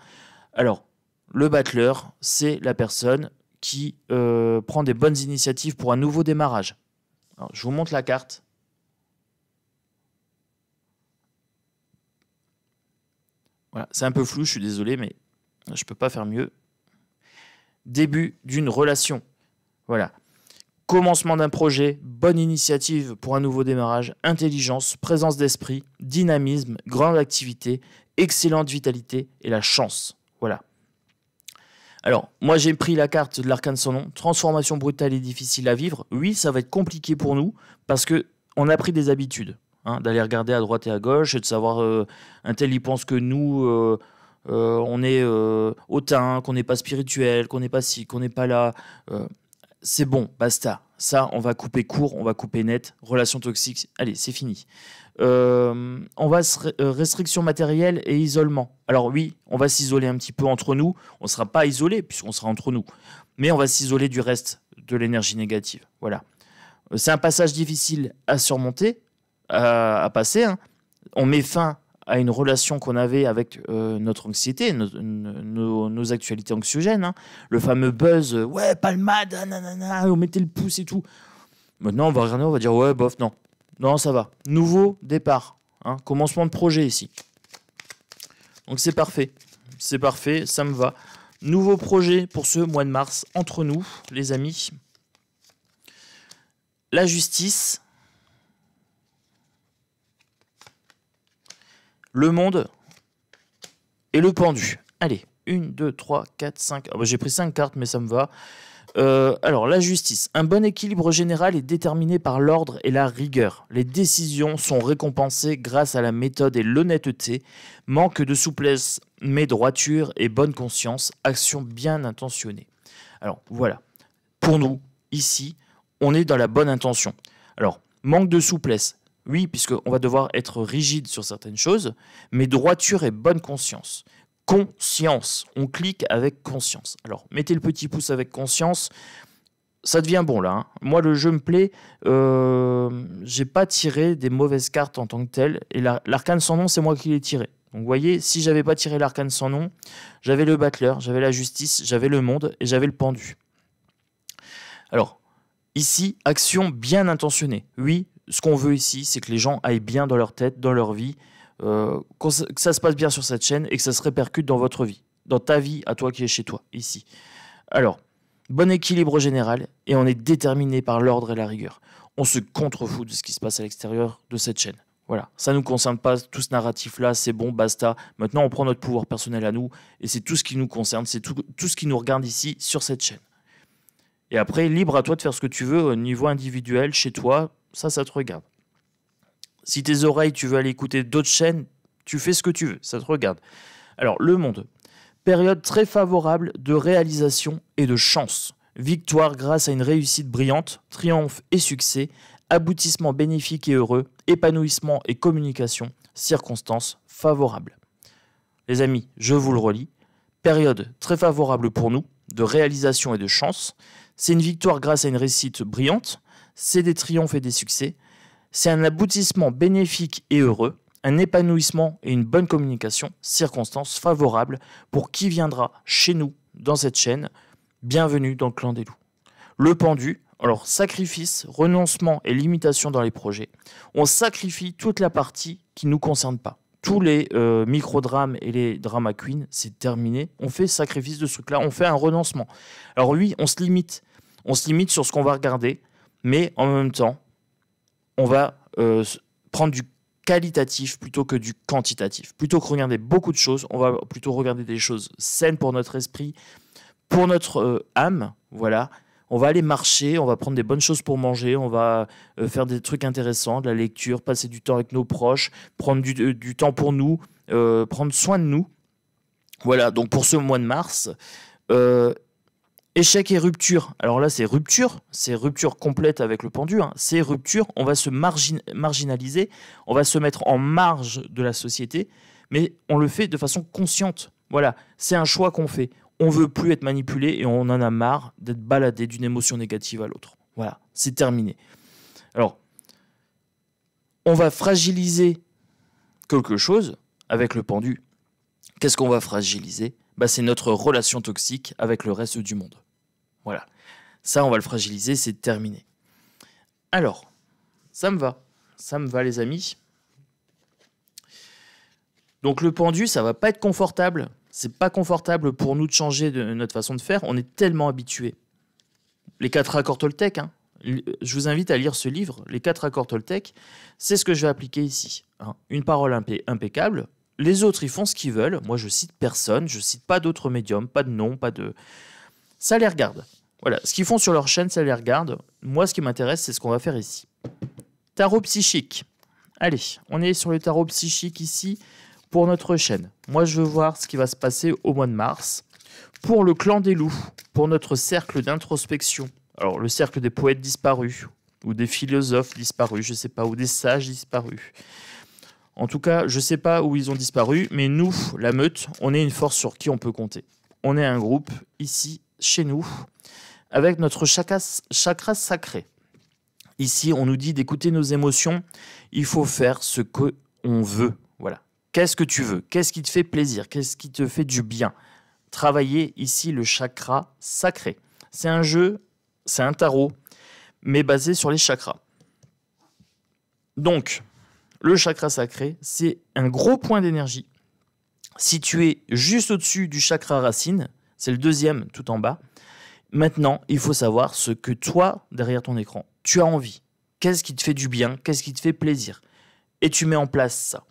Alors, le battleur, c'est la personne qui prend des bonnes initiatives pour un nouveau démarrage. Alors, je vous montre la carte. Voilà, c'est un peu flou, je suis désolé, mais je ne peux pas faire mieux. Début d'une relation. Voilà. Commencement d'un projet, bonne initiative pour un nouveau démarrage, intelligence, présence d'esprit, dynamisme, grande activité, excellente vitalité et la chance. Voilà. Alors, moi j'ai pris la carte de l'arcane sans nom, transformation brutale et difficile à vivre. Oui, ça va être compliqué pour nous parce qu'on a pris des habitudes, hein, d'aller regarder à droite et à gauche et de savoir un tel il pense que nous, on est hautain, qu'on n'est pas spirituel, qu'on n'est pas ci, qu'on n'est pas là. C'est bon, basta. Ça, on va couper court, on va couper net. Relation toxique, allez, c'est fini. On va restriction matérielle et isolement. Alors oui, on va s'isoler un petit peu entre nous. On ne sera pas isolé puisqu'on sera entre nous. Mais on va s'isoler du reste de l'énergie négative. Voilà. C'est un passage difficile à surmonter, à passer. Hein. On met fin à une relation qu'on avait avec notre anxiété, nos actualités anxiogènes. Hein. Le fameux buzz, ouais, palmade, nanana, on mettait le pouce et tout. Maintenant, on va regarder, on va dire, ouais, bof, non. Non, ça va. Nouveau départ. Hein. Commencement de projet ici. Donc c'est parfait. C'est parfait, ça me va. Nouveau projet pour ce mois de mars, entre nous, les amis. la justice, le monde et le pendu. Allez, 1, 2, 3, 4, 5. Oh, bah, j'ai pris 5 cartes, mais ça me va. Alors, la justice. Un bon équilibre général est déterminé par l'ordre et la rigueur. Les décisions sont récompensées grâce à la méthode et l'honnêteté. Manque de souplesse, mais droiture et bonne conscience. Action bien intentionnée. Alors, voilà. Pour nous, ici, on est dans la bonne intention. Alors, manque de souplesse. Oui, puisqu'on va devoir être rigide sur certaines choses, mais droiture et bonne conscience. Conscience, on clique avec conscience. Alors, mettez le petit pouce avec conscience, ça devient bon là. Hein. Moi, le jeu me plaît, j'ai pas tiré des mauvaises cartes en tant que telles, et l'arcane sans nom, c'est moi qui l'ai tiré. Donc, vous voyez, si j'avais pas tiré l'arcane sans nom, j'avais le battleur, j'avais la justice, j'avais le monde, et j'avais le pendu. Alors, ici, action bien intentionnée. Oui, ce qu'on veut ici, c'est que les gens aillent bien dans leur tête, dans leur vie, que ça se passe bien sur cette chaîne et que ça se répercute dans votre vie, dans ta vie, à toi qui es chez toi, ici. Alors, bon équilibre général et on est déterminé par l'ordre et la rigueur. On se contrefout de ce qui se passe à l'extérieur de cette chaîne. Voilà, ça ne nous concerne pas, tout ce narratif-là, c'est bon, basta. Maintenant, on prend notre pouvoir personnel à nous et c'est tout ce qui nous concerne, c'est tout ce qui nous regarde ici sur cette chaîne. Et après, libre à toi de faire ce que tu veux au niveau individuel, chez toi, ça te regarde. Si tes oreilles, tu veux aller écouter d'autres chaînes, tu fais ce que tu veux, ça te regarde. Alors, le monde. Période très favorable de réalisation et de chance. Victoire grâce à une réussite brillante, triomphe et succès, aboutissement bénéfique et heureux, épanouissement et communication, circonstances favorables. Les amis, je vous le relis. Période très favorable pour nous, de réalisation et de chance. C'est une victoire grâce à une réussite brillante. C'est des triomphes et des succès. C'est un aboutissement bénéfique et heureux, un épanouissement et une bonne communication, circonstances favorables pour qui viendra chez nous dans cette chaîne. Bienvenue dans le clan des loups. Le pendu, alors sacrifice, renoncement et limitation dans les projets. On sacrifie toute la partie qui ne nous concerne pas. Tous les micro-drames et les drama queens, c'est terminé. On fait sacrifice de ce truc-là, on fait un renoncement. Alors oui, on se limite. On se limite sur ce qu'on va regarder, mais en même temps, on va prendre du qualitatif plutôt que du quantitatif. Plutôt que regarder beaucoup de choses, on va plutôt regarder des choses saines pour notre esprit, pour notre âme. Voilà. On va aller marcher, on va prendre des bonnes choses pour manger, on va faire des trucs intéressants, de la lecture, passer du temps avec nos proches, prendre du temps pour nous, prendre soin de nous. Voilà, donc pour ce mois de mars, échec et rupture. Alors là, c'est rupture complète avec le pendu. Hein. C'est rupture, on va se marginaliser, on va se mettre en marge de la société, mais on le fait de façon consciente. Voilà, c'est un choix qu'on fait. On veut plus être manipulé et on en a marre d'être baladé d'une émotion négative à l'autre. Voilà, c'est terminé. Alors, on va fragiliser quelque chose avec le pendu. Qu'est-ce qu'on va fragiliser ? C'est notre relation toxique avec le reste du monde. Voilà. Ça, on va le fragiliser, c'est terminé. Alors, ça me va. Ça me va, les amis. Donc, le pendu, ça va pas être confortable. C'est pas confortable pour nous de changer de notre façon de faire. On est tellement habitués. Les 4 accords Toltec, hein. Je vous invite à lire ce livre, Les 4 accords Toltec. C'est ce que je vais appliquer ici. Hein. Une parole impeccable. Les autres, ils font ce qu'ils veulent. Moi, je cite personne. Je cite pas d'autres médiums, pas de nom, pas de... Ça les regarde. Voilà. Ce qu'ils font sur leur chaîne, ça les regarde. Moi, ce qui m'intéresse, c'est ce qu'on va faire ici. Tarot psychique. Allez, on est sur le tarot psychique ici pour notre chaîne. Moi, je veux voir ce qui va se passer au mois de mars. Pour le clan des loups, pour notre cercle d'introspection. Alors, le cercle des poètes disparus, ou des philosophes disparus, je ne sais pas, ou des sages disparus. En tout cas, je ne sais pas où ils ont disparu, mais nous, la meute, on est une force sur qui on peut compter. On est un groupe, ici, chez nous, avec notre chakra sacré. Ici, on nous dit d'écouter nos émotions. Il faut faire ce qu'on veut. Voilà. Qu'est-ce que tu veux? Qu'est-ce qui te fait plaisir? Qu'est-ce qui te fait du bien? Travailler ici le chakra sacré. C'est un jeu, c'est un tarot, mais basé sur les chakras. Donc, le chakra sacré, c'est un gros point d'énergie situé juste au-dessus du chakra racine. C'est le deuxième tout en bas. Maintenant, il faut savoir ce que toi, derrière ton écran, tu as envie. Qu'est-ce qui te fait du bien? Qu'est-ce qui te fait plaisir? Et tu mets en place ça.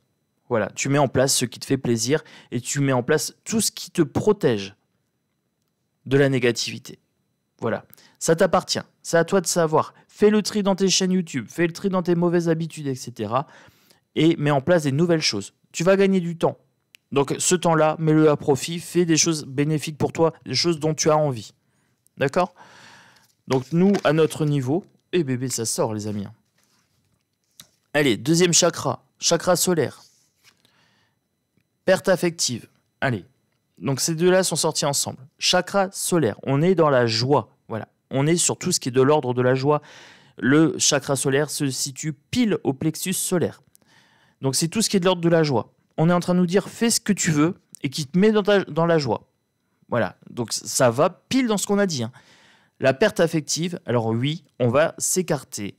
Voilà, tu mets en place ce qui te fait plaisir et tu mets en place tout ce qui te protège de la négativité. Voilà, ça t'appartient. C'est à toi de savoir. Fais le tri dans tes chaînes YouTube, fais le tri dans tes mauvaises habitudes, etc. Et mets en place des nouvelles choses. Tu vas gagner du temps. Donc ce temps-là, mets-le à profit, fais des choses bénéfiques pour toi, des choses dont tu as envie. D'accord? Donc nous, à notre niveau, et bébé, ça sort les amis. Allez, deuxième chakra, chakra solaire. Perte affective. Allez, donc ces deux-là sont sortis ensemble. Chakra solaire, on est dans la joie. Voilà, on est sur tout ce qui est de l'ordre de la joie. Le chakra solaire se situe pile au plexus solaire. Donc c'est tout ce qui est de l'ordre de la joie. On est en train de nous dire fais ce que tu veux et qui te met dans la joie. Voilà, donc ça va pile dans ce qu'on a dit. La perte affective, alors oui, on va s'écarter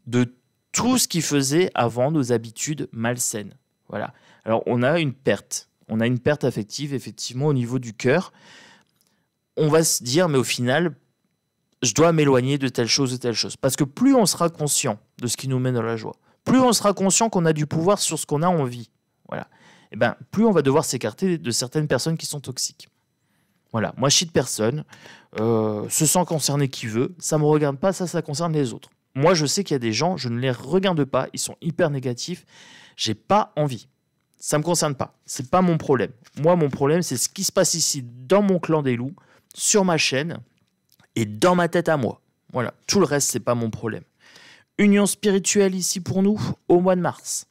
de tout ce qui faisait avant nos habitudes malsaines. Voilà. Alors on a une perte affective effectivement au niveau du cœur. On va se dire mais au final, je dois m'éloigner de telle chose ou telle chose. Parce que plus on sera conscient de ce qui nous met dans la joie, plus on sera conscient qu'on a du pouvoir sur ce qu'on a envie. Voilà. Et ben, plus on va devoir s'écarter de certaines personnes qui sont toxiques. Voilà, moi je cite personne, se sent concerné qui veut, ça ne me regarde pas, ça concerne les autres. Moi je sais qu'il y a des gens, je ne les regarde pas, ils sont hyper négatifs, j'ai pas envie. Ça ne me concerne pas, c'est pas mon problème. Moi mon problème c'est ce qui se passe ici dans mon clan des loups, sur ma chaîne et dans ma tête à moi. Voilà, tout le reste c'est pas mon problème. Union spirituelle ici pour nous au mois de mars.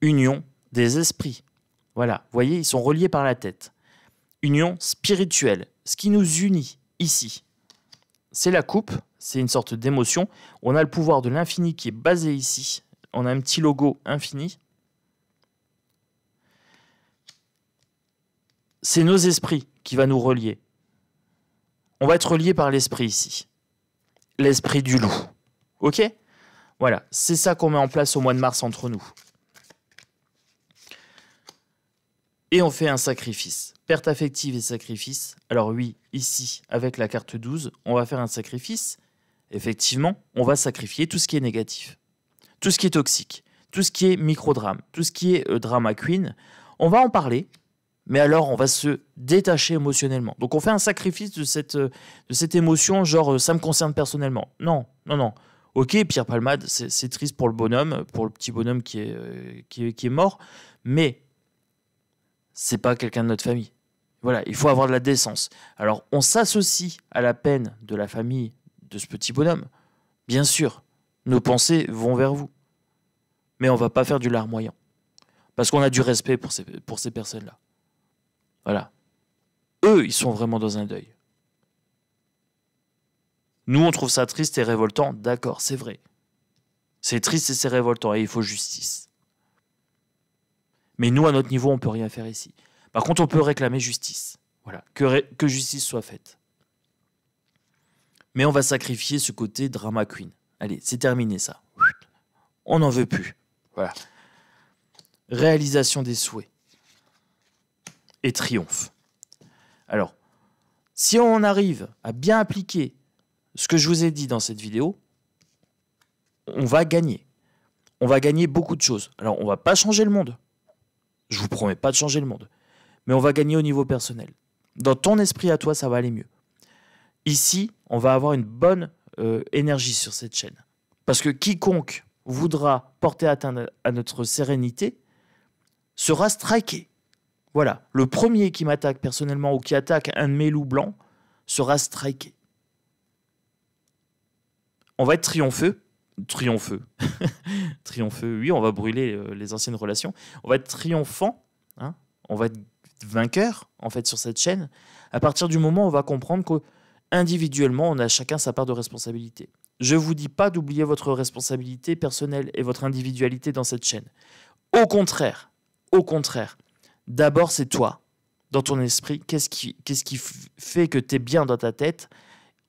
Union des esprits. Voilà, vous voyez, ils sont reliés par la tête. Union spirituelle, ce qui nous unit ici, c'est la coupe, c'est une sorte d'émotion. On a le pouvoir de l'infini qui est basé ici. On a un petit logo infini. C'est nos esprits qui va nous relier. On va être relié par l'esprit ici. L'esprit du loup. Ok? Voilà, c'est ça qu'on met en place au mois de mars entre nous. Et on fait un sacrifice. Perte affective et sacrifice. Alors oui, ici, avec la carte 12, on va faire un sacrifice. Effectivement, on va sacrifier tout ce qui est négatif, tout ce qui est toxique, tout ce qui est microdrame, tout ce qui est drama queen. On va en parler, mais alors on va se détacher émotionnellement. Donc on fait un sacrifice de cette émotion, genre ça me concerne personnellement. Non, non, non. Ok, Pierre Palmade, c'est triste pour le bonhomme, pour le petit bonhomme qui est mort, mais c'est pas quelqu'un de notre famille. Voilà, il faut avoir de la décence. Alors, on s'associe à la peine de la famille de ce petit bonhomme. Bien sûr, nos pensées vont vers vous. Mais on ne va pas faire du larmoyant. Parce qu'on a du respect pour ces personnes-là. Voilà. Eux, ils sont vraiment dans un deuil. Nous, on trouve ça triste et révoltant. D'accord, c'est vrai. C'est triste et c'est révoltant et il faut justice. Mais nous, à notre niveau, on ne peut rien faire ici. Par contre, on peut réclamer justice. Voilà, que justice soit faite. Mais on va sacrifier ce côté drama queen. Allez, c'est terminé ça. On n'en veut plus. Voilà. Réalisation des souhaits. Et triomphe. Alors, si on arrive à bien appliquer ce que je vous ai dit dans cette vidéo, on va gagner. On va gagner beaucoup de choses. Alors, on ne va pas changer le monde. Je ne vous promets pas de changer le monde. Mais on va gagner au niveau personnel. Dans ton esprit à toi, ça va aller mieux. Ici, on va avoir une bonne énergie sur cette chaîne. Parce que quiconque voudra porter atteinte à notre sérénité sera striké. Voilà, le premier qui m'attaque personnellement ou qui attaque un de mes loups blancs sera striké. On va être triompheux. Triompheux, oui, on va brûler les anciennes relations. On va être triomphant, hein, on va être vainqueur, en fait, sur cette chaîne. À partir du moment où on va comprendre qu'individuellement, on a chacun sa part de responsabilité. Je ne vous dis pas d'oublier votre responsabilité personnelle et votre individualité dans cette chaîne. Au contraire, d'abord, c'est toi, dans ton esprit. Qu'est-ce qui fait que tu es bien dans ta tête?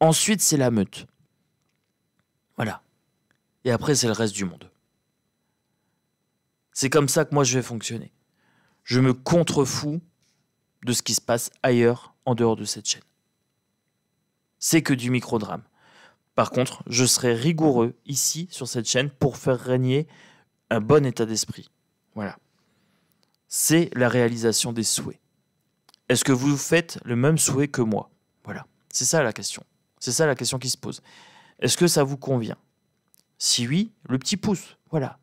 Ensuite, c'est la meute. Voilà. Et après, c'est le reste du monde. C'est comme ça que moi, je vais fonctionner. Je me contrefous de ce qui se passe ailleurs, en dehors de cette chaîne. C'est que du microdrame. Par contre, je serai rigoureux ici, sur cette chaîne, pour faire régner un bon état d'esprit. Voilà. C'est la réalisation des souhaits. Est-ce que vous faites le même souhait que moi? Voilà. C'est ça la question. C'est ça la question qui se pose. Est-ce que ça vous convient? Si oui, le petit pouce. Voilà.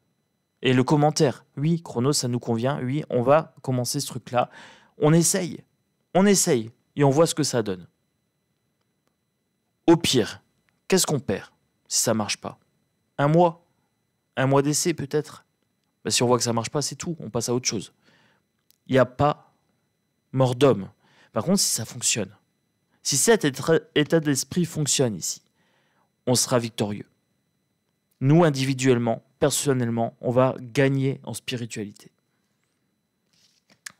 Et le commentaire. Oui, Chronos, ça nous convient. Oui, on va commencer ce truc-là. On essaye. On essaye. Et on voit ce que ça donne. Au pire, qu'est-ce qu'on perd si ça marche pas? Un mois? Un mois d'essai peut-être? Ben, si on voit que ça marche pas, c'est tout. On passe à autre chose. Il n'y a pas mort d'homme. Par contre, si ça fonctionne, si cet état d'esprit fonctionne ici, on sera victorieux. Nous, individuellement, personnellement, on va gagner en spiritualité.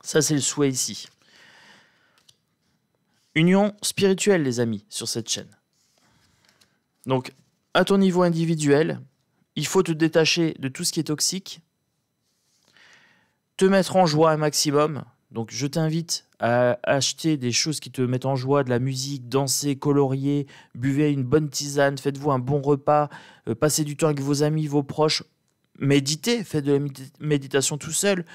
Ça, c'est le souhait ici. Union spirituelle, les amis, sur cette chaîne. Donc, à ton niveau individuel, il faut te détacher de tout ce qui est toxique, te mettre en joie un maximum. Donc, je t'invite à acheter des choses qui te mettent en joie, de la musique, danser, colorier, buvez une bonne tisane, faites-vous un bon repas, passez du temps avec vos amis, vos proches, méditez, faites de la méditation tout seul.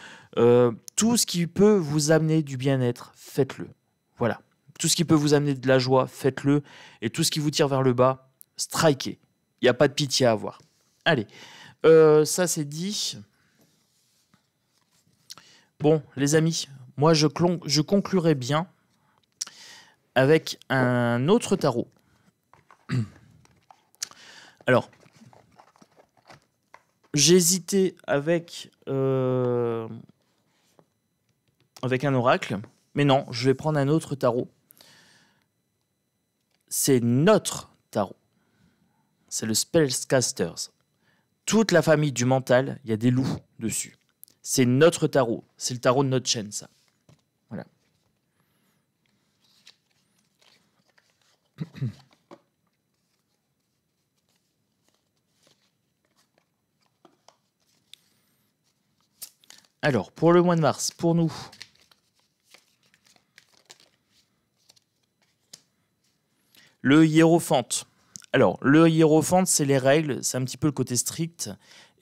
Tout ce qui peut vous amener du bien-être, faites-le. Voilà. Tout ce qui peut vous amener de la joie, faites-le. Et tout ce qui vous tire vers le bas, strikez. Il n'y a pas de pitié à avoir. Allez, ça c'est dit. Bon, les amis, moi je conclurai bien avec un autre tarot. Alors, j'ai hésité avec un oracle, mais non, je vais prendre un autre tarot. C'est notre tarot. C'est le Spellcasters. Toute la famille du mental, il y a des loups dessus. C'est notre tarot. C'est le tarot de notre chaîne, ça. Voilà. Alors, pour le mois de mars, pour nous, le hiérophante. Alors, le hiérophante, c'est les règles, c'est un petit peu le côté strict,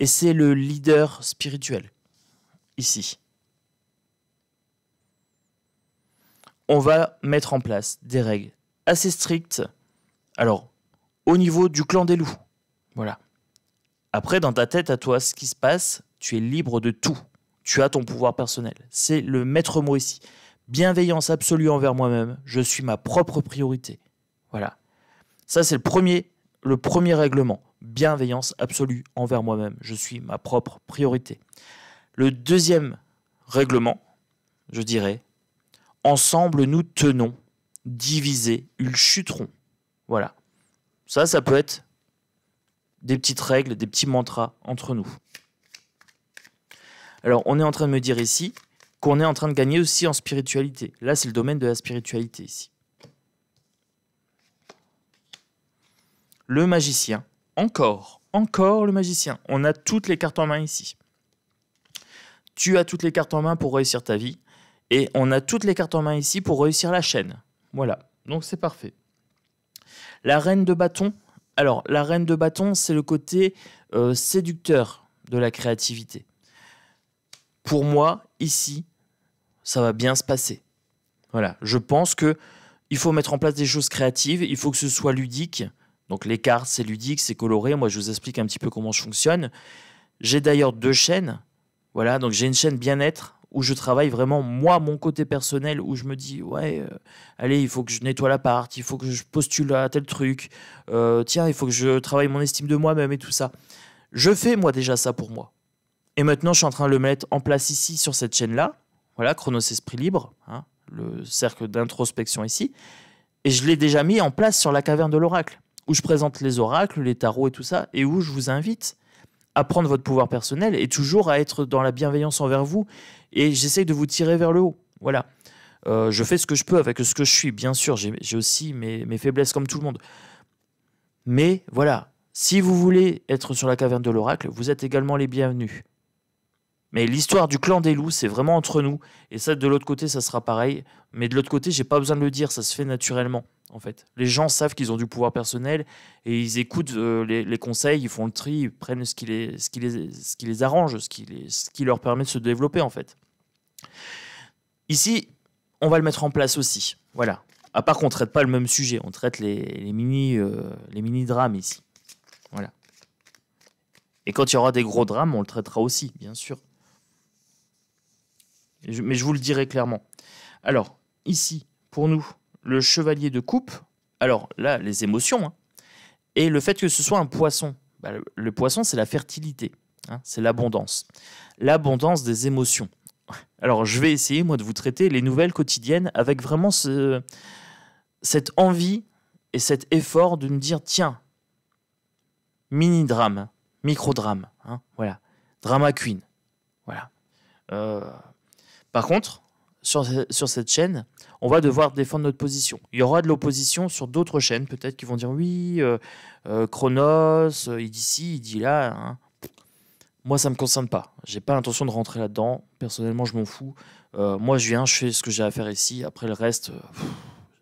et c'est le leader spirituel, ici. On va mettre en place des règles assez strictes, alors, au niveau du clan des loups. Voilà. Après, dans ta tête, à toi, ce qui se passe, tu es libre de tout. Tu as ton pouvoir personnel. C'est le maître mot ici. Bienveillance absolue envers moi-même. Je suis ma propre priorité. Voilà. Ça, c'est le premier règlement. Bienveillance absolue envers moi-même. Je suis ma propre priorité. Le deuxième règlement, je dirais, ensemble nous tenons, divisés, ils chuteront. Voilà. Ça peut être des petites règles, des petits mantras entre nous. Alors, on est en train de me dire ici qu'on est en train de gagner aussi en spiritualité. Là, c'est le domaine de la spiritualité ici. Le magicien. Encore le magicien. On a toutes les cartes en main ici. Tu as toutes les cartes en main pour réussir ta vie. Et on a toutes les cartes en main ici pour réussir la chaîne. Voilà. Donc, c'est parfait. La reine de bâton. Alors, la reine de bâton, c'est le côté séducteur de la créativité. Pour moi, ici, ça va bien se passer. Voilà. Je pense qu'il faut mettre en place des choses créatives. Il faut que ce soit ludique. Donc les cartes, c'est ludique, c'est coloré. Moi, je vous explique un petit peu comment je fonctionne. J'ai d'ailleurs 2 chaînes. Voilà, donc j'ai une chaîne bien-être où je travaille vraiment, moi, mon côté personnel, où je me dis, ouais, allez, il faut que je nettoie l'appart, il faut que je postule à tel truc. Tiens, il faut que je travaille mon estime de moi-même et tout ça. Je fais, moi, déjà ça pour moi. Et maintenant, je suis en train de le mettre en place ici, sur cette chaîne-là. Voilà, Chronos Esprit Libre, hein, le cercle d'introspection ici. Et je l'ai déjà mis en place sur la caverne de l'oracle, où je présente les oracles, les tarots et tout ça, et où je vous invite à prendre votre pouvoir personnel et toujours à être dans la bienveillance envers vous. Et j'essaye de vous tirer vers le haut. Voilà. Je fais ce que je peux avec ce que je suis. Bien sûr, j'ai aussi mes faiblesses comme tout le monde. Mais voilà, si vous voulez être sur la caverne de l'oracle, vous êtes également les bienvenus. Mais l'histoire du clan des loups, c'est vraiment entre nous. Et ça, de l'autre côté, ça sera pareil. Mais de l'autre côté, j'ai pas besoin de le dire, ça se fait naturellement, en fait. Les gens savent qu'ils ont du pouvoir personnel et ils écoutent les conseils, ils font le tri, ils prennent ce qui les arrange, ce qui leur permet de se développer, en fait. Ici, on va le mettre en place aussi. Voilà. À part qu'on ne traite pas le même sujet, on traite les mini-drames ici. Voilà. Et quand il y aura des gros drames, on le traitera aussi, bien sûr. Mais je vous le dirai clairement. Alors, ici, pour nous, le chevalier de coupe, alors là, les émotions, hein, et le fait que ce soit un poisson. Bah, le poisson, c'est la fertilité, hein, c'est l'abondance. L'abondance des émotions. Alors, je vais essayer, moi, de vous traiter les nouvelles quotidiennes avec vraiment cette envie et cet effort de me dire, tiens, mini-drame, micro-drame, hein, voilà, drama queen, voilà. Par contre, sur cette chaîne, on va devoir défendre notre position. Il y aura de l'opposition sur d'autres chaînes, peut-être, qui vont dire oui, Chronos, il dit ci, il dit là. Hein. Moi, ça ne me concerne pas. J'ai pas l'intention de rentrer là-dedans. Personnellement, je m'en fous. Moi, je viens, je fais ce que j'ai à faire ici. Après, le reste,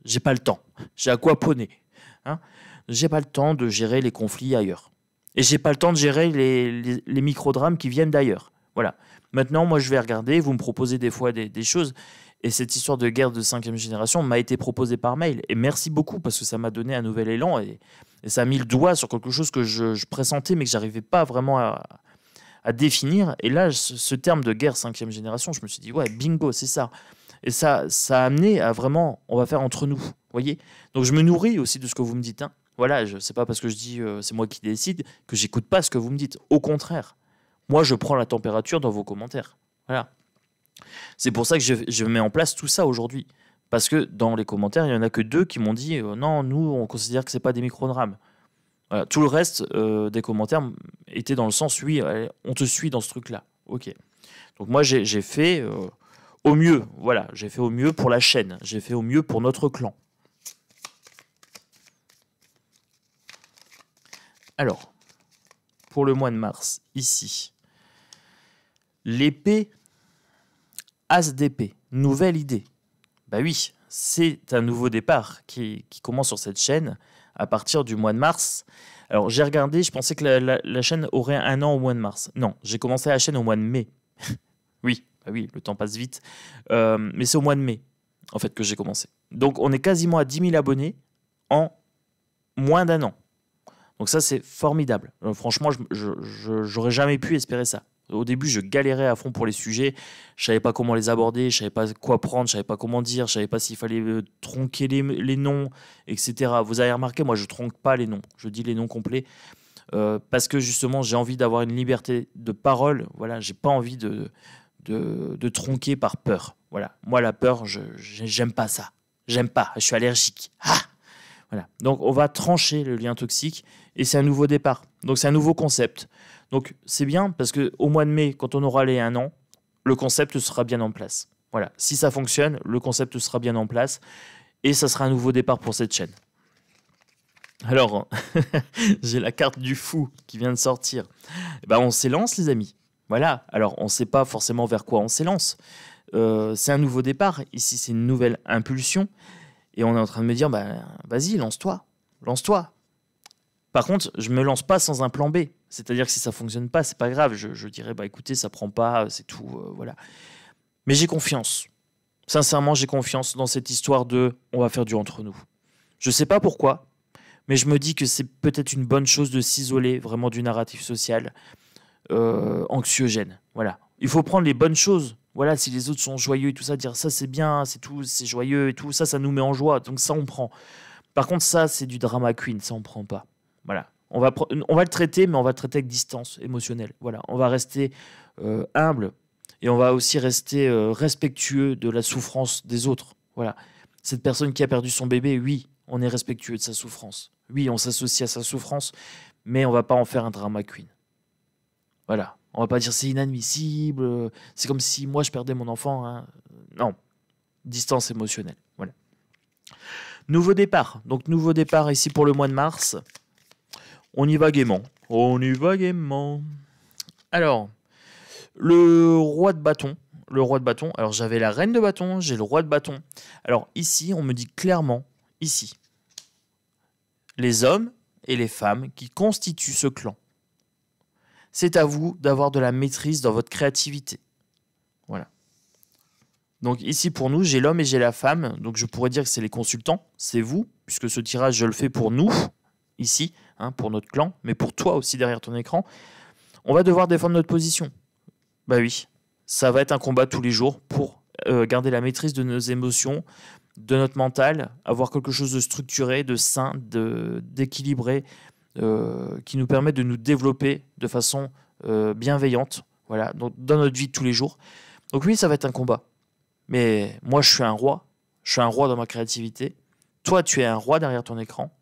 j'ai pas le temps. J'ai à quoi poney. Hein. J'ai pas le temps de gérer les conflits ailleurs. Et j'ai pas le temps de gérer les micro-drames qui viennent d'ailleurs. Voilà. Maintenant, moi, je vais regarder. Vous me proposez des fois des choses. Et cette histoire de guerre de 5e génération m'a été proposée par mail. Et merci beaucoup parce que ça m'a donné un nouvel élan. Et ça a mis le doigt sur quelque chose que je pressentais mais que j'arrivais pas vraiment à définir. Et là, ce terme de guerre 5e génération, je me suis dit, ouais, bingo, c'est ça. Et ça a amené à vraiment, on va faire entre nous. Voyez. Donc, je me nourris aussi de ce que vous me dites. Hein. Voilà, c'est pas parce que je dis c'est moi qui décide que j'écoute pas ce que vous me dites. Au contraire. Moi, je prends la température dans vos commentaires. Voilà. C'est pour ça que je mets en place tout ça aujourd'hui. Parce que dans les commentaires, il n'y en a que 2 qui m'ont dit non, nous, on considère que ce n'est pas des micro-drames. Voilà. Tout le reste des commentaires était dans le sens oui, on te suit dans ce truc-là. Ok. Donc moi, j'ai fait au mieux. Voilà, j'ai fait au mieux pour la chaîne. J'ai fait au mieux pour notre clan. Alors, pour le mois de mars, ici, l'épée As d'épée, nouvelle idée. Bah oui, c'est un nouveau départ qui commence sur cette chaîne à partir du mois de mars. Alors j'ai regardé, je pensais que la chaîne aurait 1 an au mois de mars. Non, j'ai commencé la chaîne au mois de mai. Oui, bah oui, le temps passe vite. Mais c'est au mois de mai, en fait, que j'ai commencé. Donc on est quasiment à 10 000 abonnés en moins d'1 an. Donc ça, c'est formidable. Franchement, j'aurais jamais pu espérer ça. Au début, je galérais à fond pour les sujets. Je savais pas comment les aborder, je savais pas quoi prendre, je savais pas comment dire, je savais pas s'il fallait tronquer les noms, etc. Vous avez remarqué, moi, je tronque pas les noms. Je dis les noms complets parce que justement, j'ai envie d'avoir une liberté de parole. Voilà, j'ai pas envie de tronquer par peur. Voilà, moi, la peur, j'aime pas ça. J'aime pas. Je suis allergique. Ah! Voilà. Donc, on va trancher le lien toxique et c'est un nouveau départ. Donc, c'est un nouveau concept. Donc, c'est bien parce qu'au mois de mai, quand on aura les 1 an, le concept sera bien en place. Voilà. Si ça fonctionne, le concept sera bien en place et ça sera un nouveau départ pour cette chaîne. Alors, j'ai la carte du fou qui vient de sortir. Ben, on s'élance, les amis. Voilà. Alors, on ne sait pas forcément vers quoi on s'élance. C'est un nouveau départ. Ici, c'est une nouvelle impulsion. Et on est en train de me dire, bah, vas-y, lance-toi. Lance-toi. Par contre, je ne me lance pas sans un plan B. C'est-à-dire que si ça ne fonctionne pas, c'est pas grave. Je dirais, bah, écoutez, ça ne prend pas, c'est tout. Voilà. Mais j'ai confiance. Sincèrement, j'ai confiance dans cette histoire de on va faire du entre nous. Je ne sais pas pourquoi, mais je me dis que c'est peut-être une bonne chose de s'isoler vraiment du narratif social anxiogène. Voilà. Il faut prendre les bonnes choses. Voilà, si les autres sont joyeux et tout ça, dire ça c'est bien, c'est tout, c'est joyeux et tout, ça nous met en joie, donc ça on prend. Par contre, ça c'est du drama queen, ça on prend pas. Voilà, on va le traiter, mais on va le traiter avec distance émotionnelle. Voilà, on va rester humble et on va aussi rester respectueux de la souffrance des autres. Voilà, cette personne qui a perdu son bébé, oui, on est respectueux de sa souffrance. Oui, on s'associe à sa souffrance, mais on va pas en faire un drama queen. Voilà. On va pas dire c'est inadmissible, c'est comme si moi je perdais mon enfant. Hein. Non, distance émotionnelle. Voilà. Nouveau départ. Donc nouveau départ ici pour le mois de mars. On y va gaiement. On y va gaiement. Alors, Le roi de bâton. Le roi de bâton. Alors, j'avais la reine de bâton, j'ai le roi de bâton. Alors, ici, on me dit clairement, ici, les hommes et les femmes qui constituent ce clan. C'est à vous d'avoir de la maîtrise dans votre créativité. Voilà. Donc ici, pour nous, j'ai l'homme et j'ai la femme. Donc je pourrais dire que c'est les consultants, c'est vous, puisque ce tirage, je le fais pour nous, ici, hein, pour notre clan, mais pour toi aussi derrière ton écran. On va devoir défendre notre position. Bah oui, ça va être un combat tous les jours pour garder la maîtrise de nos émotions, de notre mental, avoir quelque chose de structuré, de sain, d'équilibré, qui nous permet de nous développer de façon bienveillante, voilà, donc dans notre vie de tous les jours. Donc oui, ça va être un combat. Mais moi, je suis un roi. Je suis un roi dans ma créativité. Toi, tu es un roi derrière ton écran.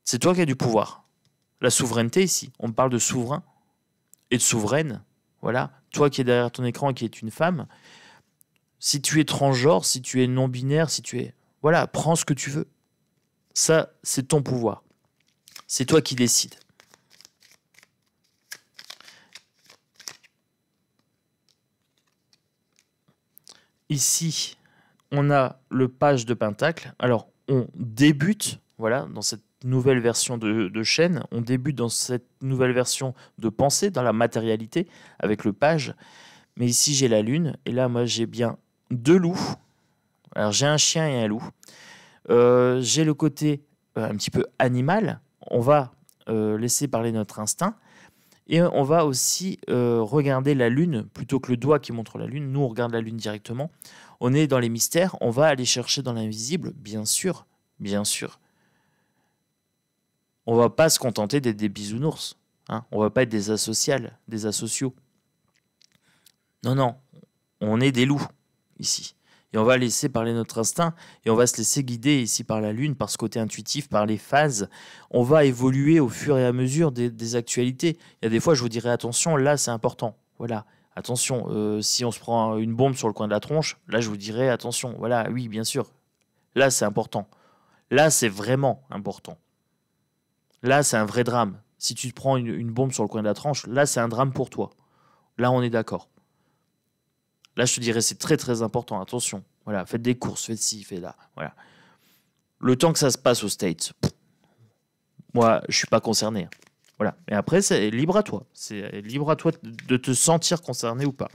C'est toi qui as du pouvoir. La souveraineté ici, on parle de souverain et de souveraine. Voilà, toi qui es derrière ton écran et qui es une femme, si tu es transgenre, si tu es non-binaire, si tu es... Voilà, prends ce que tu veux. Ça, c'est ton pouvoir. C'est toi qui décides. Ici, on a le page de Pentacle. Alors, on débute, voilà, dans cette nouvelle version de chaîne, on débute dans cette nouvelle version de pensée, dans la matérialité, avec le page. Mais ici, j'ai la lune, et là, moi, j'ai bien 2 loups. Alors, j'ai un chien et un loup. J'ai le côté un petit peu animal. On va laisser parler notre instinct. Et on va aussi regarder la lune, plutôt que le doigt qui montre la lune. Nous, on regarde la lune directement. On est dans les mystères. On va aller chercher dans l'invisible, bien sûr. Bien sûr. On va pas se contenter d'être des bisounours. Hein. On va pas être des asociales, des asociaux. Non, non. On est des loups, ici. Et on va laisser parler notre instinct. Et on va se laisser guider ici par la lune, par ce côté intuitif, par les phases. On va évoluer au fur et à mesure des actualités. Il y a des fois, je vous dirais, attention, là, c'est important. Voilà. Attention, si on se prend une bombe sur le coin de la tronche, là, je vous dirais, attention. Voilà, oui, bien sûr. Là, c'est important. Là, c'est vraiment important. Là, c'est un vrai drame. Si tu te prends une bombe sur le coin de la tronche, là, c'est un drame pour toi. Là, on est d'accord. Là, je te dirais, c'est très, très important. Attention. Voilà, faites des courses, faites ci, faites là. Voilà. Le temps que ça se passe aux States, moi, je ne suis pas concerné. Voilà. Mais après, c'est libre à toi. C'est libre à toi de te sentir concerné ou pas.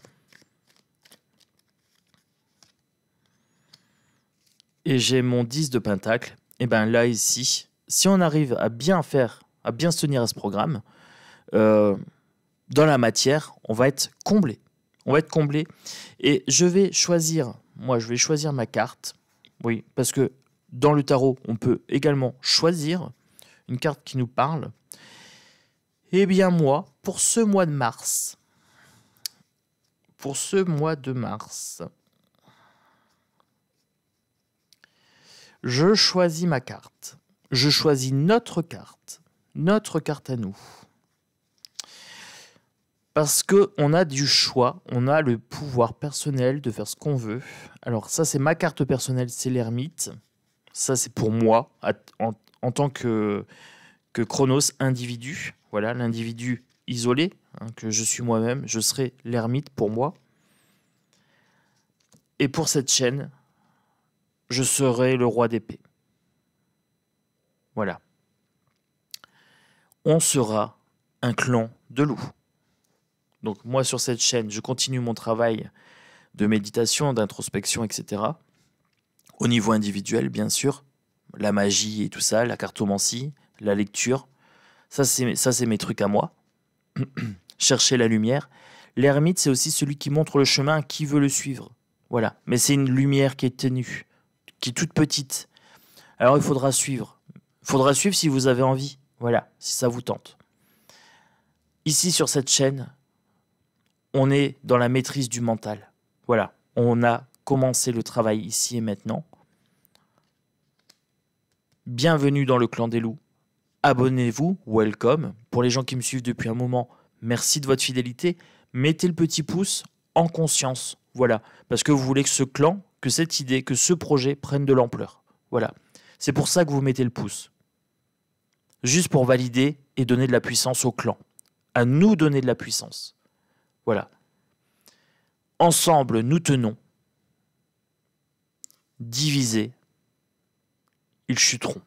Et j'ai mon 10 de Pentacle. Et bien là, ici, si on arrive à bien faire, à bien se tenir à ce programme, dans la matière, on va être comblé. On va être comblé. Et je vais choisir, moi, je vais choisir ma carte. Oui, parce que dans le tarot, on peut également choisir une carte qui nous parle. Eh bien, moi, pour ce mois de mars, je choisis ma carte. Je choisis notre carte à nous. Parce qu'on a du choix, on a le pouvoir personnel de faire ce qu'on veut. Alors ça, c'est ma carte personnelle, c'est l'ermite. Ça, c'est pour moi, en tant que Chronos, individu. Voilà, l'individu isolé, hein, que je suis moi-même. Je serai l'ermite pour moi. Et pour cette chaîne, je serai le roi d'épée. Voilà. On sera un clan de loups. Donc moi, sur cette chaîne, je continue mon travail de méditation, d'introspection, etc. Au niveau individuel, bien sûr. La magie et tout ça, la cartomancie, la lecture. Ça, c'est mes trucs à moi. Chercher la lumière. L'ermite, c'est aussi celui qui montre le chemin à qui veut le suivre. Voilà. Mais c'est une lumière qui est ténue, qui est toute petite. Alors, il faudra suivre. Il faudra suivre si vous avez envie. Voilà, si ça vous tente. Ici, sur cette chaîne, on est dans la maîtrise du mental. Voilà, on a commencé le travail ici et maintenant. Bienvenue dans le clan des loups. Abonnez-vous, welcome. Pour les gens qui me suivent depuis un moment, merci de votre fidélité. Mettez le petit pouce en conscience. Voilà, parce que vous voulez que ce clan, que cette idée, que ce projet prenne de l'ampleur. Voilà, c'est pour ça que vous mettez le pouce. Juste pour valider et donner de la puissance au clan. À nous donner de la puissance. Voilà. Ensemble, nous tenons. Divisés, ils chuteront.